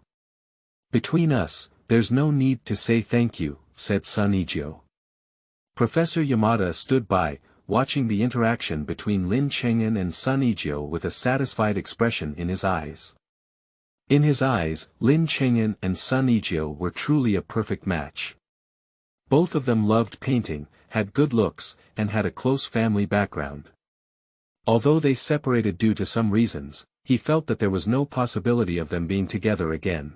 Between us, there's no need to say thank you, said Sun Yijou. Professor Yamada stood by, watching the interaction between Lin Chengyan and Sun Yijou with a satisfied expression in his eyes. In his eyes, Lin Chengyan and Sun Yijou were truly a perfect match. Both of them loved painting, had good looks, and had a close family background. Although they separated due to some reasons, he felt that there was no possibility of them being together again.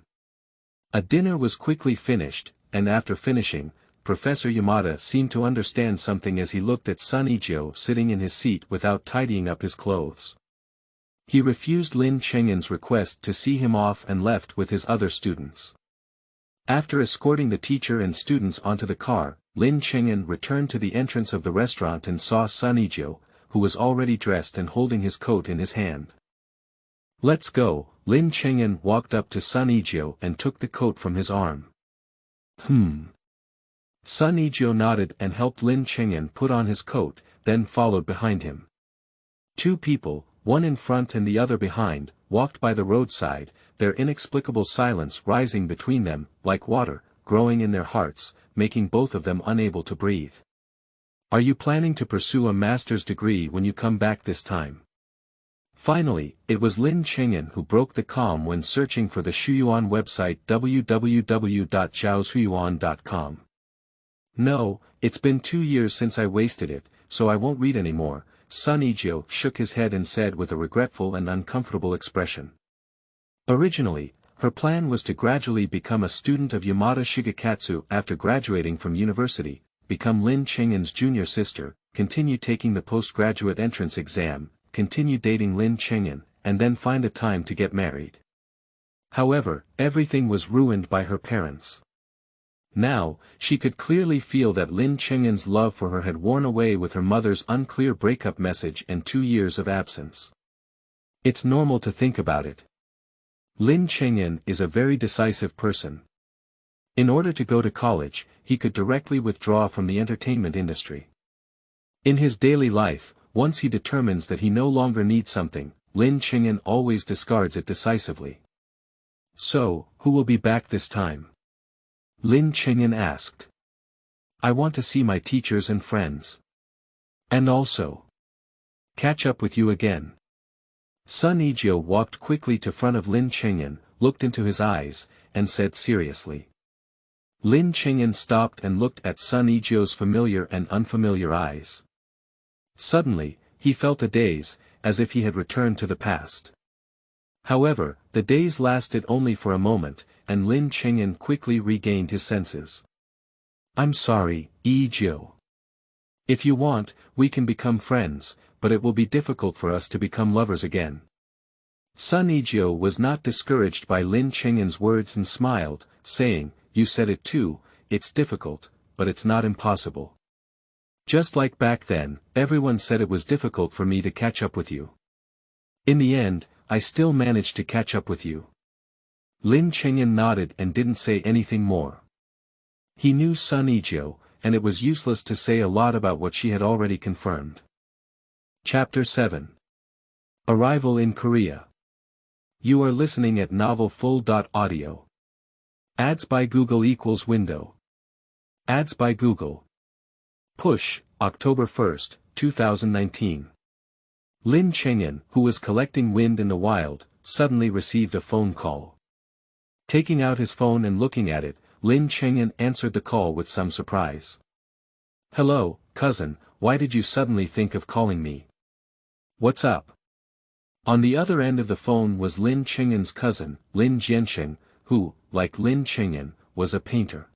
A dinner was quickly finished, and after finishing, Professor Yamada seemed to understand something as he looked at Sun Yijou sitting in his seat without tidying up his clothes. He refused Lin Chengyan's request to see him off and left with his other students. After escorting the teacher and students onto the car, Lin Chengyan returned to the entrance of the restaurant and saw Sun Yijou, who was already dressed and holding his coat in his hand. Let's go, Lin Chengyan walked up to Sun Yijou and took the coat from his arm. Sun Yijou nodded and helped Lin Chengyan put on his coat, then followed behind him. Two people, one in front and the other behind, walked by the roadside, their inexplicable silence rising between them, like water, growing in their hearts, making both of them unable to breathe. Are you planning to pursue a master's degree when you come back this time? Finally, it was Lin Chengyan who broke the calm when searching for the Shuyuan website www.zhaoshuyuan.com. No, it's been 2 years since I wasted it, so I won't read anymore, Sun Yijou shook his head and said with a regretful and uncomfortable expression. Originally, her plan was to gradually become a student of Yamada Shigekatsu after graduating from university, become Lin Chengyan's junior sister, continue taking the postgraduate entrance exam, continue dating Lin Chengyan, and then find a time to get married. However, everything was ruined by her parents. Now, she could clearly feel that Lin Chengyan's love for her had worn away with her mother's unclear breakup message and 2 years of absence. It's normal to think about it. Lin Chengyan is a very decisive person. In order to go to college, he could directly withdraw from the entertainment industry. In his daily life, once he determines that he no longer needs something, Lin Chengyan always discards it decisively. So, who will be back this time? Lin Chengyan asked. I want to see my teachers and friends. And also catch up with you again. Sun Yijou walked quickly to front of Lin Chengyan, looked into his eyes, and said seriously. Lin Qingyan stopped and looked at Sun Yizhou's familiar and unfamiliar eyes. Suddenly, he felt a daze, as if he had returned to the past. However, the daze lasted only for a moment, and Lin Qingyan quickly regained his senses. "I'm sorry, Yizhou. If you want, we can become friends, but it will be difficult for us to become lovers again." Sun Yizhou was not discouraged by Lin Qingyan's words and smiled, saying, "You said it too, it's difficult, but it's not impossible. Just like back then, everyone said it was difficult for me to catch up with you. In the end, I still managed to catch up with you." Lin Qingyan nodded and didn't say anything more. He knew Sun Yizhou, and it was useless to say a lot about what she had already confirmed. Chapter 7. Arrival in Korea. You are listening at novelfull.audio. Ads by Google equals window. Ads by Google. Push, October 1st, 2019. Lin Qingyan, who was collecting wind in the wild, suddenly received a phone call. Taking out his phone and looking at it, Lin Qingyan answered the call with some surprise. "Hello, cousin, why did you suddenly think of calling me? What's up?" On the other end of the phone was Lin Qingyan's cousin, Lin Jianqing, who, like Lin Qingyan, was a painter.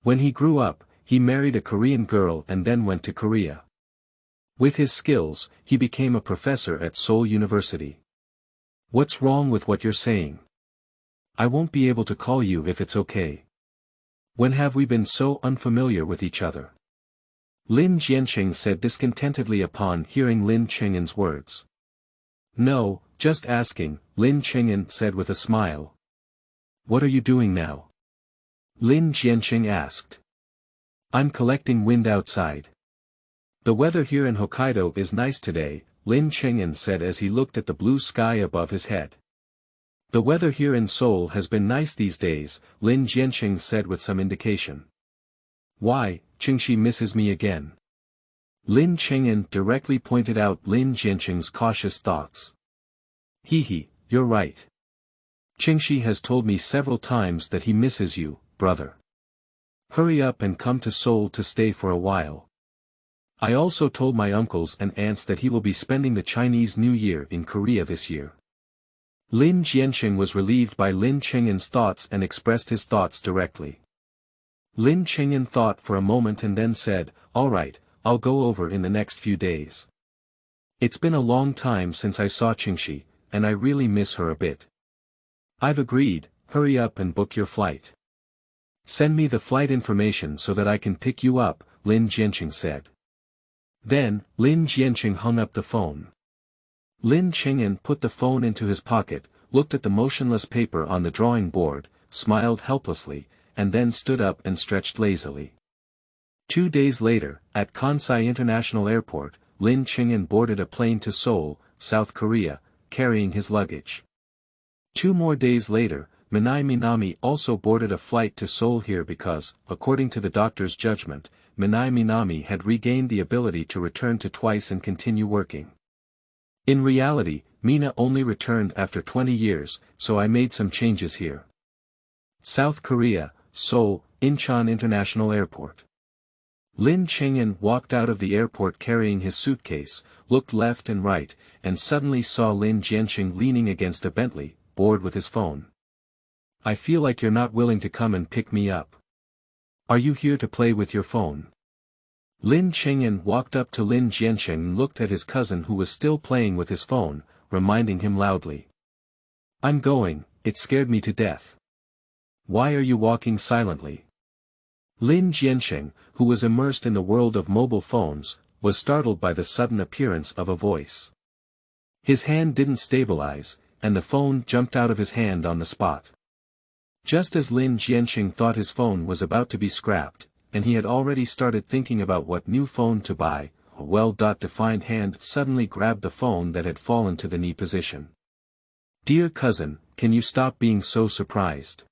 When he grew up, he married a Korean girl and then went to Korea. With his skills, he became a professor at Seoul University. "What's wrong with what you're saying? I won't be able to call you if it's okay. When have we been so unfamiliar with each other?" Lin Jianqing said discontentedly upon hearing Lin Qingyan's words. "No, just asking," Lin Qingyan said with a smile. "What are you doing now?" Lin Jianqing asked. "I'm collecting wind outside. The weather here in Hokkaido is nice today," Lin Qingyan said as he looked at the blue sky above his head. "The weather here in Seoul has been nice these days," Lin Jianqing said with some indication. "Why, Qingxi misses me again." Lin Qingyan directly pointed out Lin Jianqing's cautious thoughts. "Hee, you're right. Qingxi has told me several times that he misses you, brother. Hurry up and come to Seoul to stay for a while. I also told my uncles and aunts that he will be spending the Chinese New Year in Korea this year." Lin Jianqing was relieved by Lin Qingyan's thoughts and expressed his thoughts directly. Lin Qingyan thought for a moment and then said, "All right, I'll go over in the next few days. It's been a long time since I saw Qingxi, and I really miss her a bit." "I've agreed, hurry up and book your flight. Send me the flight information so that I can pick you up," Lin Jianqing said. Then, Lin Jianqing hung up the phone. Lin Qingyan put the phone into his pocket, looked at the motionless paper on the drawing board, smiled helplessly, and then stood up and stretched lazily. 2 days later, at Kansai International Airport, Lin Qingyan boarded a plane to Seoul, South Korea, carrying his luggage. 2 more days later, Mina Minami also boarded a flight to Seoul here because, according to the doctor's judgment, Mina Minami had regained the ability to return to twice and continue working. In reality, Mina only returned after 20 years, so I made some changes here. South Korea, Seoul, Incheon International Airport. Lin Qingyan walked out of the airport carrying his suitcase, looked left and right, and suddenly saw Lin Jianqing leaning against a Bentley, bored with his phone. "I feel like you're not willing to come and pick me up. Are you here to play with your phone?" Lin Qingyan walked up to Lin Jianqing and looked at his cousin who was still playing with his phone, reminding him loudly. "I'm going, it scared me to death." "Why are you walking silently?" Lin Jianqing, who was immersed in the world of mobile phones, was startled by the sudden appearance of a voice. His hand didn't stabilize, and the phone jumped out of his hand on the spot. Just as Lin Jianqing thought his phone was about to be scrapped, and he had already started thinking about what new phone to buy, a well-defined hand suddenly grabbed the phone that had fallen to the knee position. "Dear cousin, can you stop being so surprised?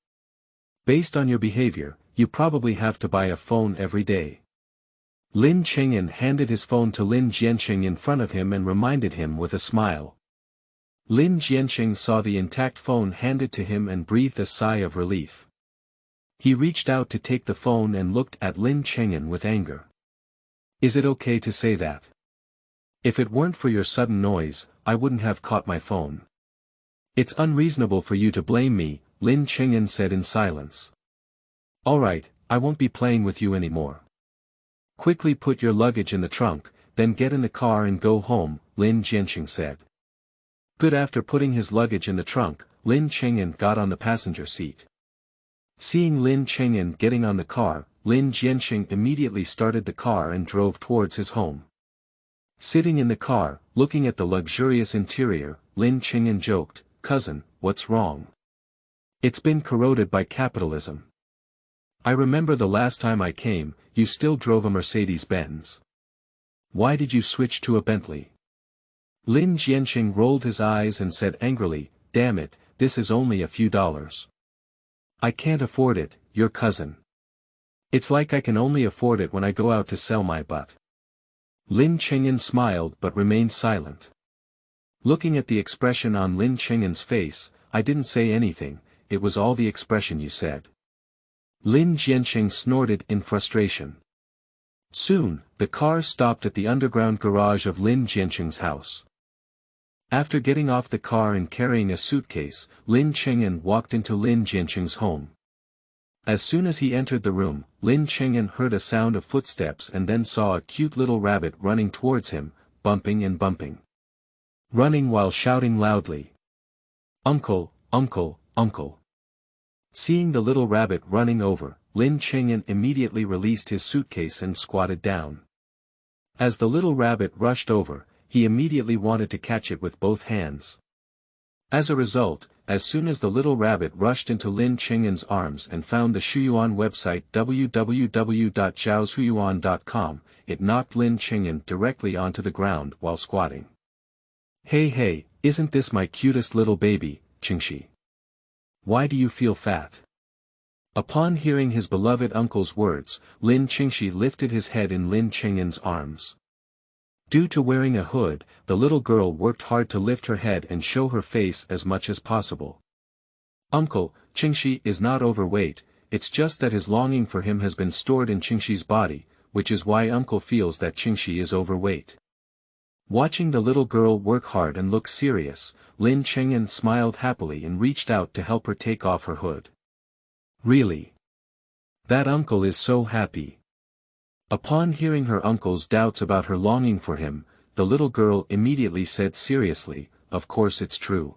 Based on your behavior, you probably have to buy a phone every day." Lin Qingyan handed his phone to Lin Jianqing in front of him and reminded him with a smile. Lin Jianqing saw the intact phone handed to him and breathed a sigh of relief. He reached out to take the phone and looked at Lin Chengyan with anger. Is it okay to say that? If it weren't for your sudden noise, I wouldn't have caught my phone. It's unreasonable for you to blame me, Lin Chengyan said in silence. Alright, I won't be playing with you anymore. Quickly put your luggage in the trunk, then get in the car and go home, Lin Jianqing said. Good. After putting his luggage in the trunk, Lin Chengyan got on the passenger seat. Seeing Lin Chengyan getting on the car, Lin Jianqing immediately started the car and drove towards his home. Sitting in the car, looking at the luxurious interior, Lin Chengyan joked, "Cousin, what's wrong? It's been corroded by capitalism. I remember the last time I came, you still drove a Mercedes-Benz. Why did you switch to a Bentley?" Lin Jianqing rolled his eyes and said angrily, "Damn it, this is only a few dollars. I can't afford it, your cousin. It's like I can only afford it when I go out to sell my butt." Lin Chengyan smiled but remained silent. Looking at the expression on Lin Chengyan's face, "I didn't say anything, it was all the expression you said." Lin Jianqing snorted in frustration. Soon, the car stopped at the underground garage of Lin Jianqing's house. After getting off the car and carrying a suitcase, Lin Chengyan walked into Lin Jianqing's home. As soon as he entered the room, Lin Chengyan heard a sound of footsteps and then saw a cute little rabbit running towards him, bumping and bumping. Running while shouting loudly. "Uncle, uncle, uncle." Seeing the little rabbit running over, Lin Chengyan immediately released his suitcase and squatted down. As the little rabbit rushed over, he immediately wanted to catch it with both hands. As a result, as soon as the little rabbit rushed into Lin Chengyan's arms and found the Shuyuan website www.zhaoshuyuan.com, it knocked Lin Chengyan directly onto the ground while squatting. Hey, isn't this my cutest little baby, Qingxi? Why do you feel fat?" Upon hearing his beloved uncle's words, Lin Qingxi lifted his head in Lin Chengyan's arms. Due to wearing a hood, the little girl worked hard to lift her head and show her face as much as possible. "Uncle, Qingxi is not overweight, it's just that his longing for him has been stored in Qingxi's body, which is why Uncle feels that Qingxi is overweight." Watching the little girl work hard and look serious, Lin Chengyan smiled happily and reached out to help her take off her hood. "Really? That uncle is so happy." Upon hearing her uncle's doubts about her longing for him, the little girl immediately said seriously, "Of course it's true."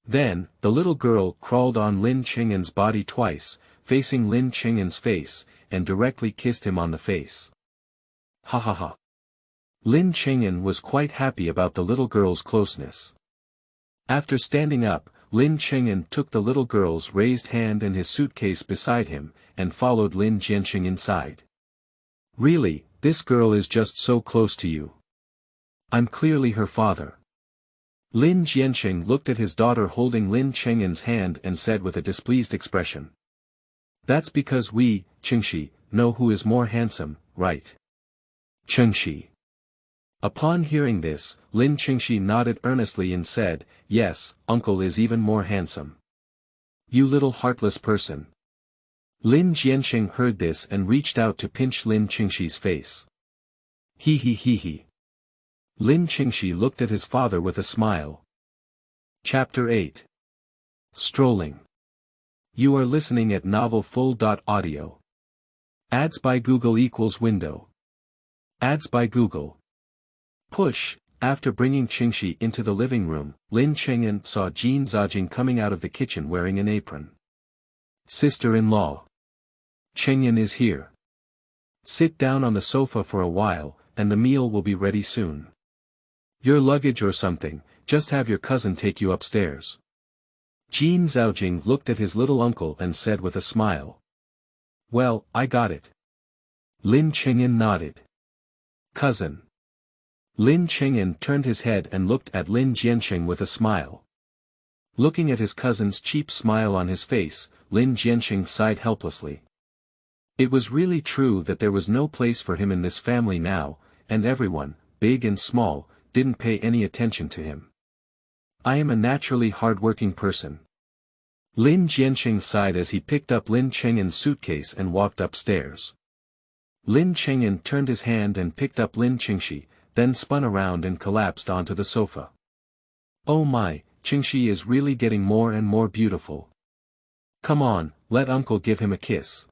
Then, the little girl crawled on Lin Chengyan's body twice, facing Lin Chengyan's face, and directly kissed him on the face. Ha ha ha. Lin Chengyan was quite happy about the little girl's closeness. After standing up, Lin Chengyan took the little girl's raised hand and his suitcase beside him, and followed Lin Jianqing inside. "Really, this girl is just so close to you. I'm clearly her father." Lin Jianqing looked at his daughter holding Lin Chengyan's hand and said with a displeased expression. "That's because we, Qingxi, know who is more handsome, right? Qingxi." Upon hearing this, Lin Qingxi nodded earnestly and said, "Yes, uncle is even more handsome." "You little heartless person." Lin Jianqing heard this and reached out to pinch Lin Qingxi's face. He. Lin Qingxi looked at his father with a smile. Chapter 8. Strolling. You are listening at novelfull.audio. Ads by Google equals window. Ads by Google. Push. After bringing Qingxi into the living room, Lin Chengyan saw Jing coming out of the kitchen wearing an apron. "Sister-in-law. Chengyan is here. Sit down on the sofa for a while, and the meal will be ready soon. Your luggage or something, just have your cousin take you upstairs." Jing looked at his little uncle and said with a smile. "Well, I got it." Lin Chengyan nodded. "Cousin." Lin Chengyan turned his head and looked at Lin Jianqing with a smile. Looking at his cousin's cheap smile on his face, Lin Jianqing sighed helplessly. It was really true that there was no place for him in this family now, and everyone, big and small, didn't pay any attention to him. "I am a naturally hard-working person. Lin Jianqing sighed as he picked up Lin Cheng'en's suitcase and walked upstairs. Lin Cheng'en turned his hand and picked up Lin Qingxi, then spun around and collapsed onto the sofa. Oh my, Qingxi is really getting more and more beautiful. Come on, let uncle give him a kiss.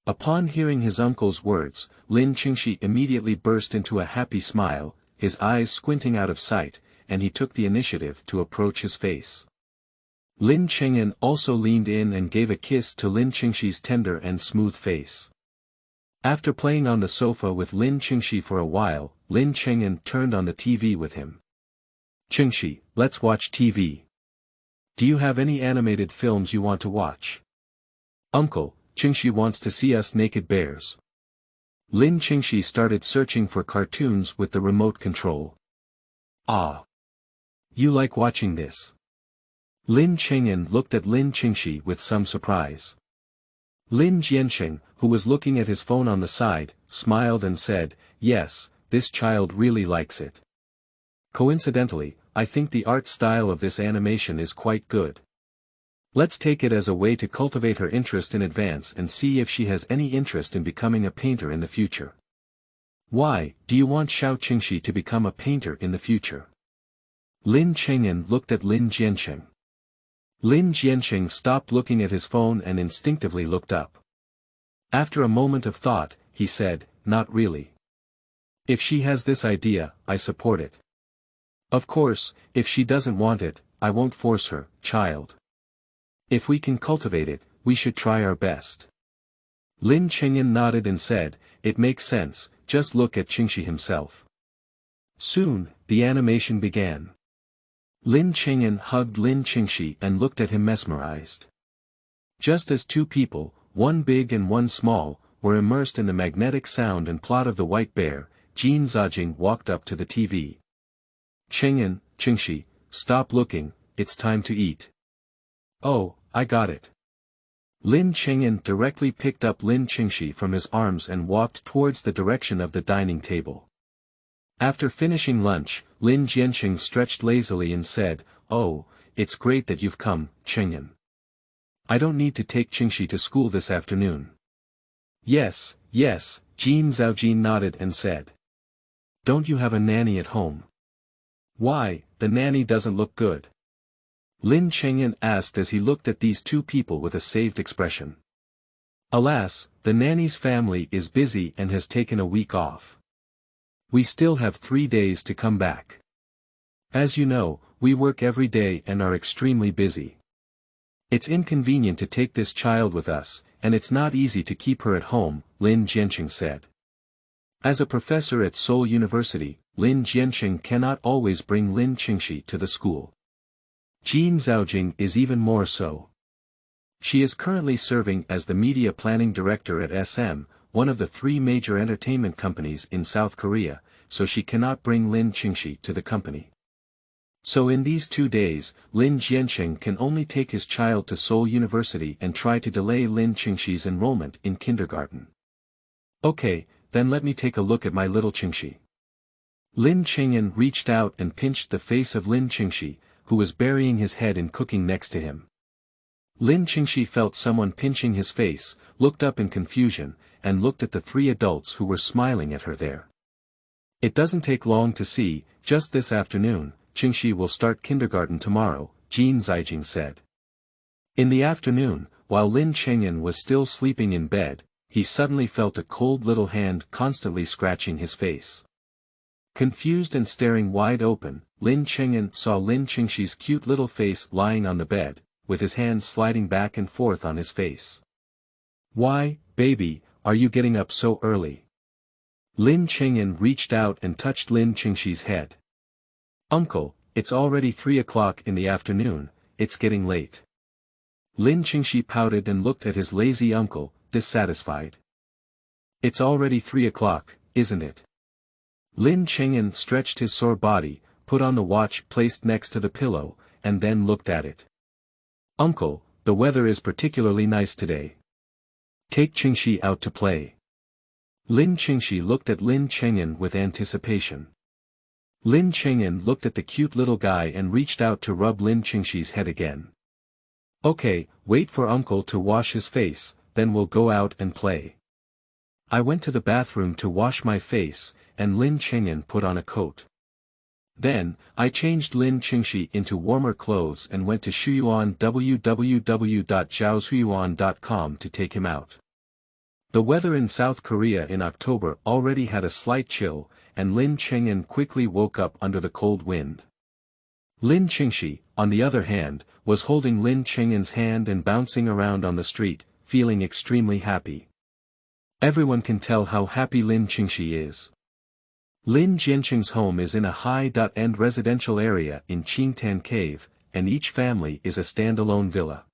Upon hearing his uncle's words, Lin Qingxi immediately burst into a happy smile, his eyes squinting out of sight, and he took the initiative to approach his face. Lin Cheng'en also leaned in and gave a kiss to Lin Qingxi's tender and smooth face. After playing on the sofa with Lin Qingxi for a while, Lin Cheng'en turned on the TV with him. Qingxi, let's watch TV. Do you have any animated films you want to watch? Uncle, Qingxi wants to see us naked bears. Lin Qingxi started searching for cartoons with the remote control. Ah. You like watching this? Lin Cheng'en looked at Lin Qingxi with some surprise. Lin Jianqing, who was looking at his phone on the side, smiled and said, yes, this child really likes it. Coincidentally, I think the art style of this animation is quite good. Let's take it as a way to cultivate her interest in advance and see if she has any interest in becoming a painter in the future. Why, do you want Xiao Qingxi to become a painter in the future? Lin Cheng'en looked at Lin Jianqing. Lin Jianqing stopped looking at his phone and instinctively looked up. After a moment of thought, he said, not really. If she has this idea, I support it. Of course, if she doesn't want it, I won't force her, child. If we can cultivate it, we should try our best. Lin Cheng'en nodded and said, it makes sense, just look at Qingxi himself. Soon, the animation began. Lin Cheng'en hugged Lin Qingxi and looked at him mesmerized. Just as two people, one big and one small, were immersed in the magnetic sound and plot of the white bear, Jing Zajing walked up to the TV. Cheng'en, Qingxi, stop looking, it's time to eat. Oh, I got it. Lin Cheng'en directly picked up Lin Qingxi from his arms and walked towards the direction of the dining table. After finishing lunch, Lin Jianqing stretched lazily and said, oh, it's great that you've come, Cheng'en. I don't need to take Qingxi to school this afternoon. Yes, yes, Jing Zhaojin nodded and said. Don't you have a nanny at home? Why, the nanny doesn't look good. Lin Cheng'en asked as he looked at these two people with a saved expression. Alas, the nanny's family is busy and has taken a week off. We still have 3 days to come back. As you know, we work every day and are extremely busy. It's inconvenient to take this child with us, and it's not easy to keep her at home, Lin Jianqing said. As a professor at Seoul University, Lin Jianqing cannot always bring Lin Qingxi to the school. Jing Zhaojing is even more so. She is currently serving as the media planning director at SM, one of the 3 major entertainment companies in South Korea, so she cannot bring Lin Qingxi to the company. So in these 2 days, Lin Jianqing can only take his child to Seoul University and try to delay Lin Qingxi's enrollment in kindergarten. Okay, then let me take a look at my little Qingxi. Lin Cheng'en reached out and pinched the face of Lin Qingxi, who was burying his head in cooking next to him. Lin Qingxi felt someone pinching his face, looked up in confusion, and looked at the 3 adults who were smiling at her there. It doesn't take long to see, just this afternoon, Qingxi will start kindergarten tomorrow, Jing Zhaojing said. In the afternoon, while Lin Cheng'en was still sleeping in bed, he suddenly felt a cold little hand constantly scratching his face. Confused and staring wide open, Lin Cheng'en saw Lin Qingxi's cute little face lying on the bed, with his hands sliding back and forth on his face. Why, baby, are you getting up so early? Lin Cheng'en reached out and touched Lin Qingxi's head. Uncle, it's already 3 o'clock in the afternoon, it's getting late. Lin Qingxi pouted and looked at his lazy uncle, dissatisfied. It's already 3 o'clock, isn't it? Lin Cheng'en stretched his sore body, put on the watch placed next to the pillow, and then looked at it. Uncle, the weather is particularly nice today. Take Qingxi out to play. Lin Qingxi looked at Lin Cheng'en with anticipation. Lin Cheng'en looked at the cute little guy and reached out to rub Lin Qingxi's head again. Okay, wait for uncle to wash his face, then we'll go out and play. I went to the bathroom to wash my face, and Lin Chengyan put on a coat. Then, I changed Lin Qingxi into warmer clothes and went to Shuyuan www.zhaoshuyuan.com to take him out. The weather in South Korea in October already had a slight chill, and Lin Chengyan quickly woke up under the cold wind. Lin Qingxi, on the other hand, was holding Lin Chengyan's hand and bouncing around on the street, feeling extremely happy. Everyone can tell how happy Lin Qingxi is. Lin Jianqing's home is in a high-end residential area in Qingtan Cave, and each family is a standalone villa.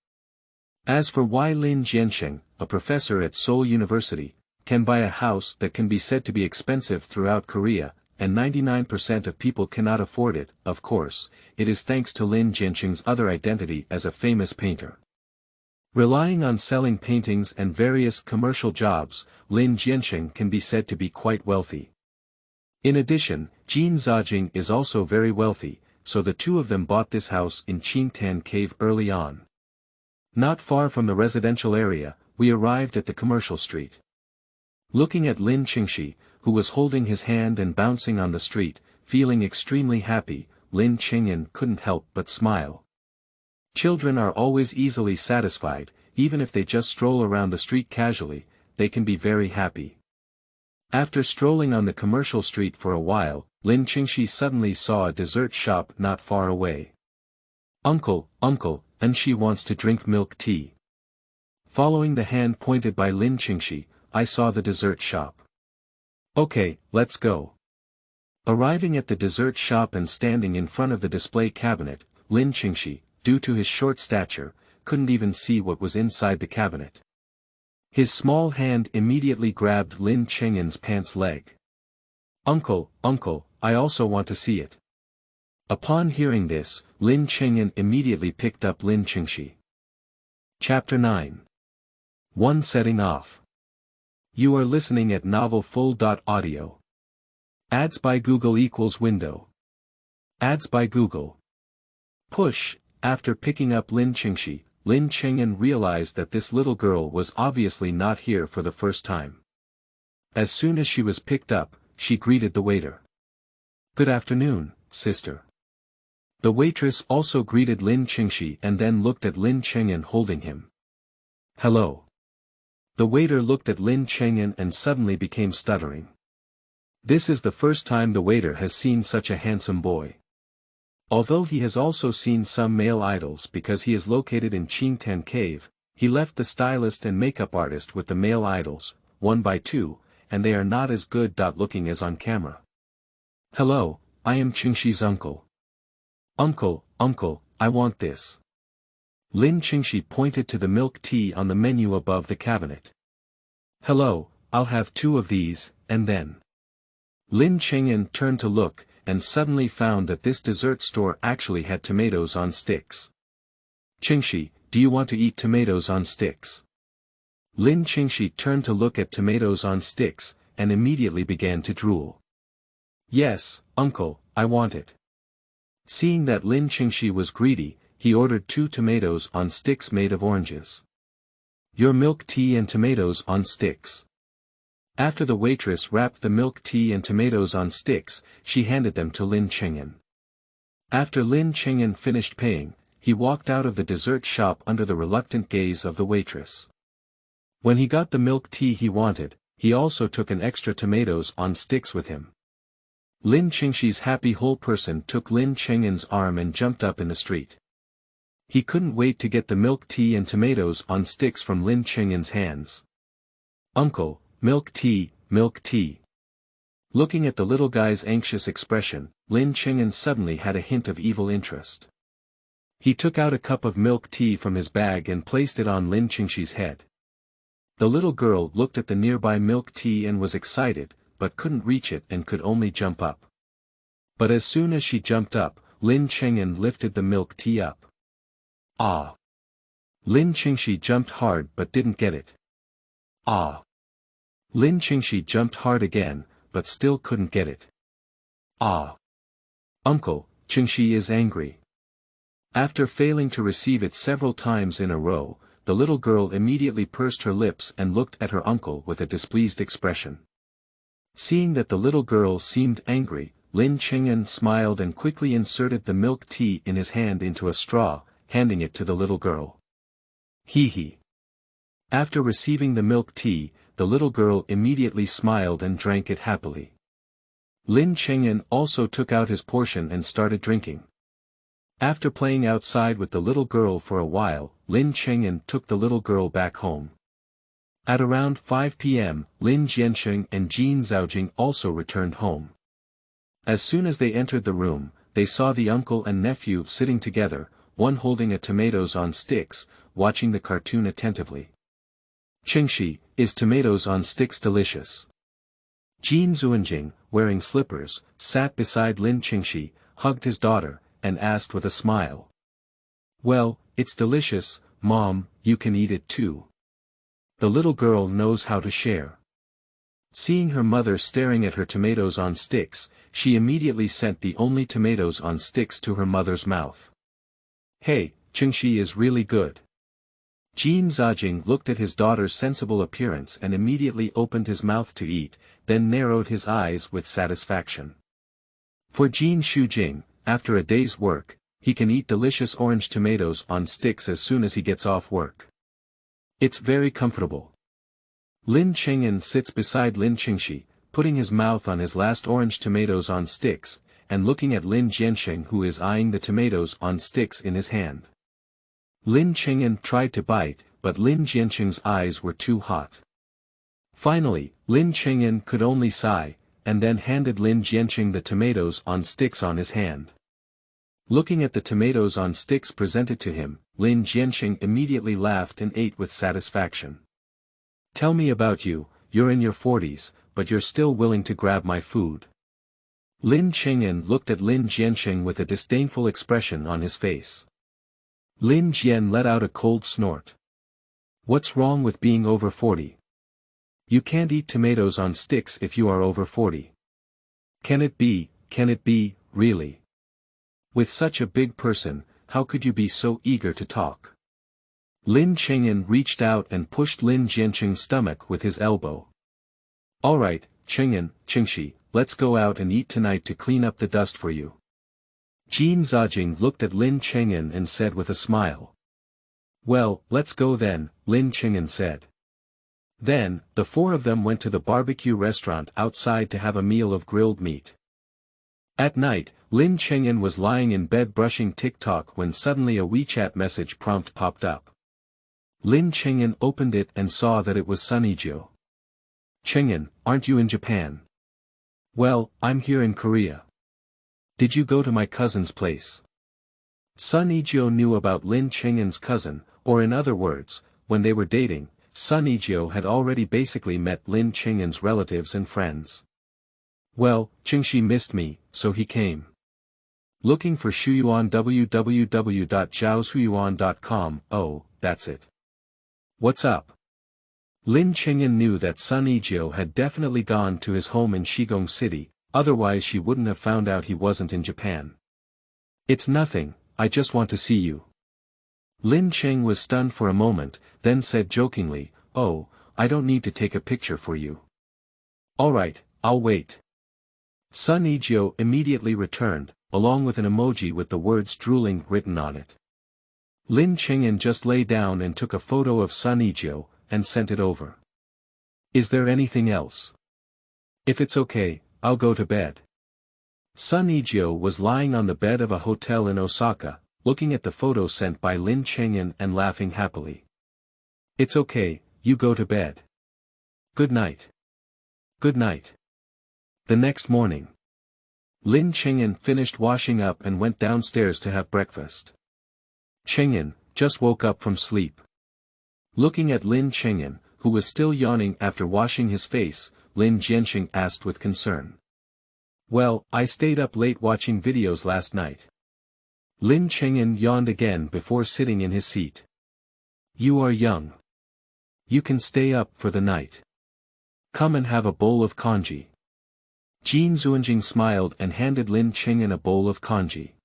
As for why Lin Jianqing, a professor at Seoul University, can buy a house that can be said to be expensive throughout Korea, and 99% of people cannot afford it, of course, it is thanks to Lin Jianqing's other identity as a famous painter. Relying on selling paintings and various commercial jobs, Lin Jianqing can be said to be quite wealthy. In addition, Jin Zajing is also very wealthy, so the two of them bought this house in Qingtan Cave early on. Not far from the residential area, we arrived at the commercial street. Looking at Lin Qingxi, who was holding his hand and bouncing on the street, feeling extremely happy, Lin Chengyan couldn't help but smile. Children are always easily satisfied, even if they just stroll around the street casually, they can be very happy. After strolling on the commercial street for a while, Lin Qingxi suddenly saw a dessert shop not far away. Uncle, and she wants to drink milk tea. Following the hand pointed by Lin Qingxi, I saw the dessert shop. Okay, let's go. Arriving at the dessert shop and standing in front of the display cabinet, Lin Qingxi, due to his short stature, couldn't even see what was inside the cabinet. His small hand immediately grabbed Lin Chengyan's pants leg. Uncle, I also want to see it. Upon hearing this, Lin Chengyan immediately picked up Lin Qingxi. Chapter 9. One Setting Off. You are listening at novelfull.audio. Ads by Google equals window. Ads by Google. Push. After picking up Lin Qingxi, Lin Chengyan realized that this little girl was obviously not here for the first time. As soon as she was picked up, she greeted the waiter. Good afternoon, sister. The waitress also greeted Lin Qingxi and then looked at Lin Chengyan holding him. Hello. The waiter looked at Lin Chengyan and suddenly became stuttering. This is the first time the waiter has seen such a handsome boy. Although he has also seen some male idols because he is located in Qingtan Cave, he left the stylist and makeup artist with the male idols, one by two, and they are not as good looking as on camera. Hello, I am Qingxi's uncle. Uncle, I want this. Lin Qingxi pointed to the milk tea on the menu above the cabinet. Hello, I'll have 2 of these, and then. Lin Chengyan turned to look, and suddenly found that this dessert store actually had tomatoes on sticks. Qingxi, do you want to eat tomatoes on sticks? Lin Qingxi turned to look at tomatoes on sticks, and immediately began to drool. Yes, uncle, I want it. Seeing that Lin Qingxi was greedy, he ordered 2 tomatoes on sticks made of oranges. Your milk tea and tomatoes on sticks. After the waitress wrapped the milk tea and tomatoes on sticks, she handed them to Lin Chengyan. After Lin Chengyan finished paying, he walked out of the dessert shop under the reluctant gaze of the waitress. When he got the milk tea he wanted, he also took an extra tomatoes on sticks with him. Lin Qingxi's happy whole person took Lin Chengyan's arm and jumped up in the street. He couldn't wait to get the milk tea and tomatoes on sticks from Lin Chengyan's hands. Uncle, milk tea, milk tea. Looking at the little guy's anxious expression, Lin Chengyan suddenly had a hint of evil interest. He took out a cup of milk tea from his bag and placed it on Lin Qingxi's head. The little girl looked at the nearby milk tea and was excited, but couldn't reach it and could only jump up. But as soon as she jumped up, Lin Chengyan lifted the milk tea up. Ah! Lin Qingxi jumped hard but didn't get it. Ah! Lin Qingxi jumped hard again, but still couldn't get it. Ah! Uncle, Qingxi is angry. After failing to receive it several times in a row, the little girl immediately pursed her lips and looked at her uncle with a displeased expression. Seeing that the little girl seemed angry, Lin Cheng'en smiled and quickly inserted the milk tea in his hand into a straw, handing it to the little girl. Hee hee. After receiving the milk tea, the little girl immediately smiled and drank it happily. Lin Cheng'en also took out his portion and started drinking. After playing outside with the little girl for a while, Lin Cheng'en took the little girl back home. At around 5 p.m., Lin Jiansheng and Jin Zhaojing also returned home. As soon as they entered the room, they saw the uncle and nephew sitting together, one holding a tomatoes on sticks, watching the cartoon attentively. Qingxi, is tomatoes on sticks delicious? Jin Zuanjing, wearing slippers, sat beside Lin Qingxi, hugged his daughter, and asked with a smile. Well, it's delicious, Mom, you can eat it too. The little girl knows how to share. Seeing her mother staring at her tomatoes on sticks, she immediately sent the only tomatoes on sticks to her mother's mouth. Hey, Qingxi is really good. Jin Zhaojing looked at his daughter's sensible appearance and immediately opened his mouth to eat, then narrowed his eyes with satisfaction. For Jin Shujing, after a day's work, he can eat delicious orange tomatoes on sticks as soon as he gets off work. It's very comfortable. Lin Cheng'en sits beside Lin Qingxi, putting his mouth on his last orange tomatoes on sticks, and looking at Lin Jiansheng who is eyeing the tomatoes on sticks in his hand. Lin Cheng'en tried to bite, but Lin Jiansheng's eyes were too hot. Finally, Lin Cheng'en could only sigh, and then handed Lin Jiansheng the tomatoes on sticks on his hand. Looking at the tomatoes on sticks presented to him, Lin Jiansheng immediately laughed and ate with satisfaction. Tell me about you, you're in your 40s, but you're still willing to grab my food. Lin Cheng'en looked at Lin Jiansheng with a disdainful expression on his face. Lin Jian let out a cold snort. What's wrong with being over 40? You can't eat tomatoes on sticks if you are over 40. Can it be, really? With such a big person, how could you be so eager to talk? Lin Cheng'en reached out and pushed Lin Jiansheng's stomach with his elbow. Alright, Qingxi, let's go out and eat tonight to clean up the dust for you. Jin Zhaojing looked at Lin Cheng'en and said with a smile. Well, let's go then, Lin Cheng'en said. Then, the four of them went to the barbecue restaurant outside to have a meal of grilled meat. At night, Lin Cheng'en was lying in bed brushing TikTok when suddenly a WeChat message prompt popped up. Lin Cheng'en opened it and saw that it was Sunijio. Cheng'en, aren't you in Japan? Well, I'm here in Korea. Did you go to my cousin's place? Sunijio knew about Lin Cheng'en's cousin, or in other words, when they were dating, Sunijio had already basically met Lin Cheng'en's relatives and friends. Well, Qingxi missed me, so he came. Looking for Shuyuan www.zhaoshuyuan.com, oh, that's it. What's up? Lin Cheng'en knew that Sunijio had definitely gone to his home in Shigong City, otherwise she wouldn't have found out he wasn't in Japan. It's nothing, I just want to see you. Lin Cheng was stunned for a moment, then said jokingly, oh, I don't need to take a picture for you. Alright, I'll wait. Sunijio immediately returned, along with an emoji with the word Strolling written on it. Lin Cheng'en just lay down and took a photo of Sunijio, and sent it over. Is there anything else? If it's okay, I'll go to bed. Sunijio was lying on the bed of a hotel in Osaka, looking at the photo sent by Lin Cheng'en and laughing happily. It's okay, you go to bed. Good night. Good night. The next morning, Lin Cheng'en finished washing up and went downstairs to have breakfast. Cheng'en, just woke up from sleep. Looking at Lin Cheng'en, who was still yawning after washing his face, Lin Jiansheng asked with concern. Well, I stayed up late watching videos last night. Lin Cheng'en yawned again before sitting in his seat. You are young. You can stay up for the night. Come and have a bowl of congee. Jin Zuanjing smiled and handed Lin Cheng'en a bowl of congee.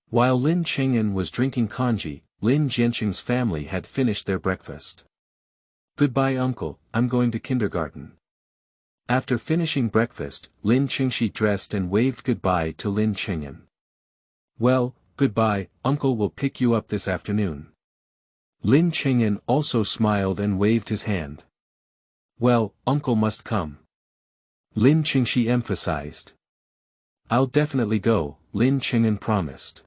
While Lin Qing'an was drinking congee, Lin Jianqing's family had finished their breakfast. Goodbye uncle, I'm going to kindergarten. After finishing breakfast, Lin Qingxi dressed and waved goodbye to Lin Qing'an. Well, goodbye, uncle will pick you up this afternoon. Lin Qing'an also smiled and waved his hand. Well, uncle must come. Lin Qingxi emphasized. I'll definitely go, Lin Qing'an promised.